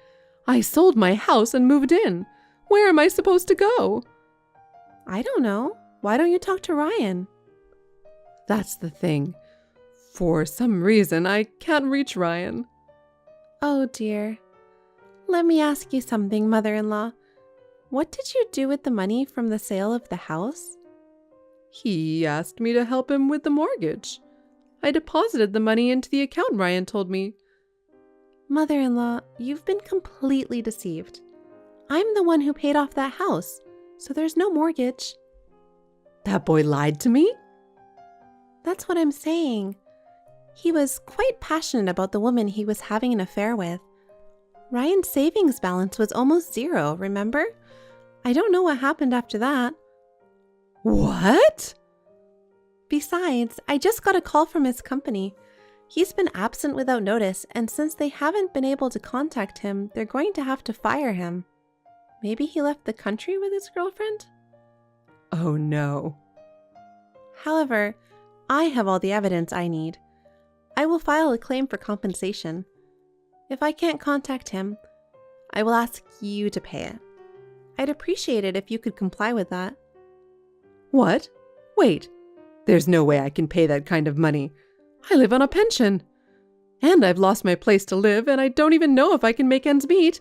[SPEAKER 4] I sold my house and moved in. Where am I supposed to go?
[SPEAKER 5] I don't know. Why don't you talk to Ryan?
[SPEAKER 4] That's the thing. For some reason, I can't reach Ryan.
[SPEAKER 5] Oh dear. Let me ask you something, mother-in-law. What did you do with the money from the sale of the house?
[SPEAKER 4] He asked me to help him with the mortgage. I deposited the money into the account Ryan told me.
[SPEAKER 5] Mother-in-law, you've been completely deceived. I'm the one who paid off that house, so there's no mortgage.
[SPEAKER 4] That boy lied to me?
[SPEAKER 5] That's what I'm saying. He was quite passionate about the woman he was having an affair with. Ryan's savings balance was almost zero, remember? I don't know what happened after that.
[SPEAKER 4] What?
[SPEAKER 5] Besides, I just got a call from his company. He's been absent without notice, and since they haven't been able to contact him, they're going to have to fire him. Maybe he left the country with his girlfriend?
[SPEAKER 4] Oh no.
[SPEAKER 5] However, I have all the evidence I need. I will file a claim for compensation. If I can't contact him, I will ask you to pay it. I'd appreciate it if you could comply with that.
[SPEAKER 4] What? Wait, there's no way I can pay that kind of money. I live on a pension. And I've lost my place to live, and I don't even know if I can make ends meet.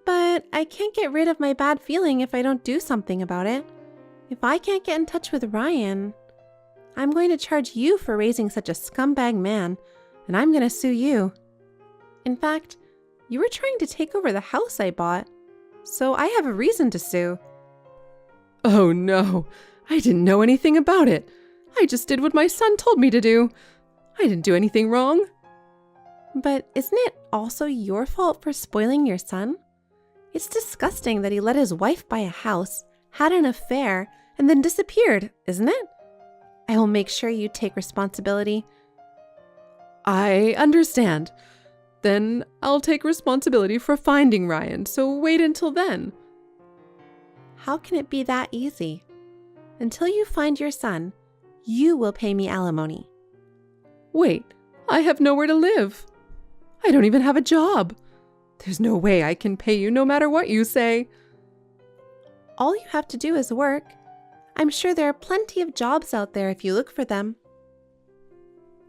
[SPEAKER 5] But I can't get rid of my bad feeling if I don't do something about it. If I can't get in touch with Ryan, I'm going to charge you for raising such a scumbag man, and I'm going to sue you. In fact, you were trying to take over the house I bought, so I have a reason to sue.
[SPEAKER 4] Oh no, I didn't know anything about it. I just did what my son told me to do. I didn't do anything wrong.
[SPEAKER 5] But isn't it also your fault for spoiling your son? It's disgusting that he let his wife buy a house, had an affair, and then disappeared, isn't it? I will make sure you take responsibility.
[SPEAKER 4] I understand. Then I'll take responsibility for finding Ryan, so wait until then.
[SPEAKER 5] How can it be that easy? Until you find your son, you will pay me alimony.
[SPEAKER 4] Wait, I have nowhere to live. I don't even have a job. There's no way I can pay you no matter what you say.
[SPEAKER 5] All you have to do is work. I'm sure there are plenty of jobs out there if you look for them.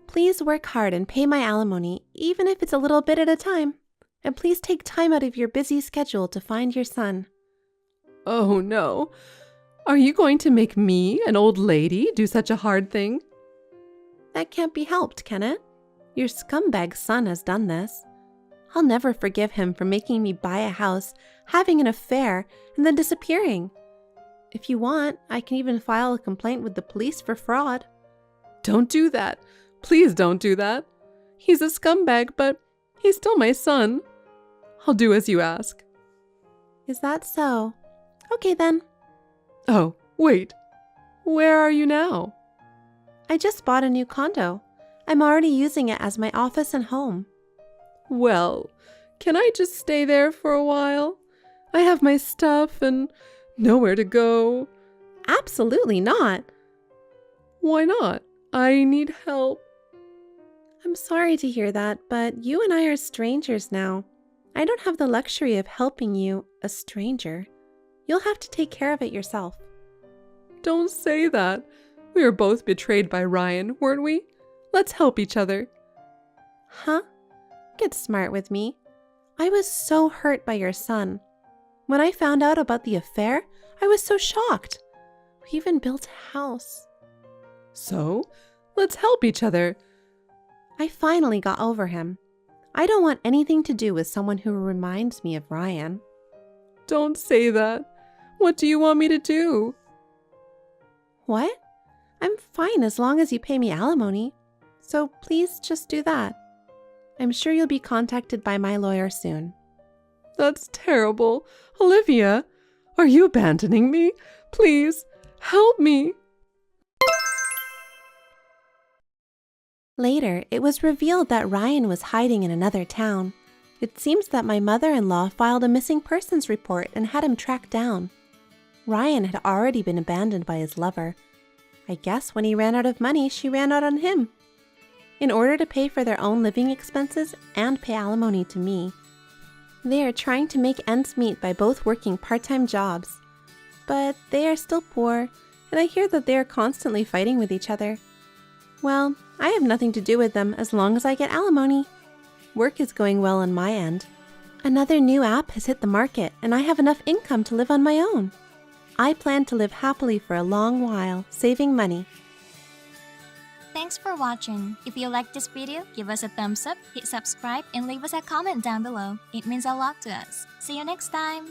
[SPEAKER 5] Please work hard and pay my alimony, even if it's a little bit at a time. And please take time out of your busy schedule to find your son.
[SPEAKER 4] Oh no. Are you going to make me, an old lady, do such a hard thing?
[SPEAKER 5] That can't be helped, can it? Your scumbag son has done this. I'll never forgive him for making me buy a house, having an affair, and then disappearing. If you want, I can even file a complaint with the police for fraud.
[SPEAKER 4] Don't do that. Please don't do that. He's a scumbag, but he's still my son. I'll do as you ask.
[SPEAKER 5] Is that so? Okay then.
[SPEAKER 4] Oh, wait. Where are you now?
[SPEAKER 5] I just bought a new condo. I'm already using it as my office and home.
[SPEAKER 4] Well, can I just stay there for a while? I have my stuff and nowhere to go.
[SPEAKER 5] Absolutely not.
[SPEAKER 4] Why not? I need help.
[SPEAKER 5] I'm sorry to hear that, but you and I are strangers now. I don't have the luxury of helping you, a stranger. You'll have to take care of it yourself.
[SPEAKER 4] Don't say that. We were both betrayed by Ryan, weren't we? Let's help each other.
[SPEAKER 5] Huh? Get smart with me. I was so hurt by your son. When I found out about the affair, I was so shocked. We even built a house.
[SPEAKER 4] So, let's help each other.
[SPEAKER 5] I finally got over him. I don't want anything to do with someone who reminds me of Ryan.
[SPEAKER 4] Don't say that. What do you want me to do?
[SPEAKER 5] What? I'm fine as long as you pay me alimony. So please just do that. I'm sure you'll be contacted by my lawyer soon.
[SPEAKER 4] That's terrible. Olivia, are you abandoning me? Please, help me.
[SPEAKER 5] Later, it was revealed that Ryan was hiding in another town. It seems that my mother-in-law filed a missing persons report and had him tracked down. Ryan had already been abandoned by his lover. I guess when he ran out of money, she ran out on him. In order to pay for their own living expenses and pay alimony to me. They are trying to make ends meet by both working part-time jobs. But they are still poor, and I hear that they are constantly fighting with each other. Well, I have nothing to do with them as long as I get alimony. Work is going well on my end. Another new app has hit the market, and I have enough income to live on my own. I plan to live happily for a long while, saving money.
[SPEAKER 6] Thanks for watching. If you liked this video, give us a thumbs up, hit subscribe, and leave us a comment down below. It means a lot to us. See you next time!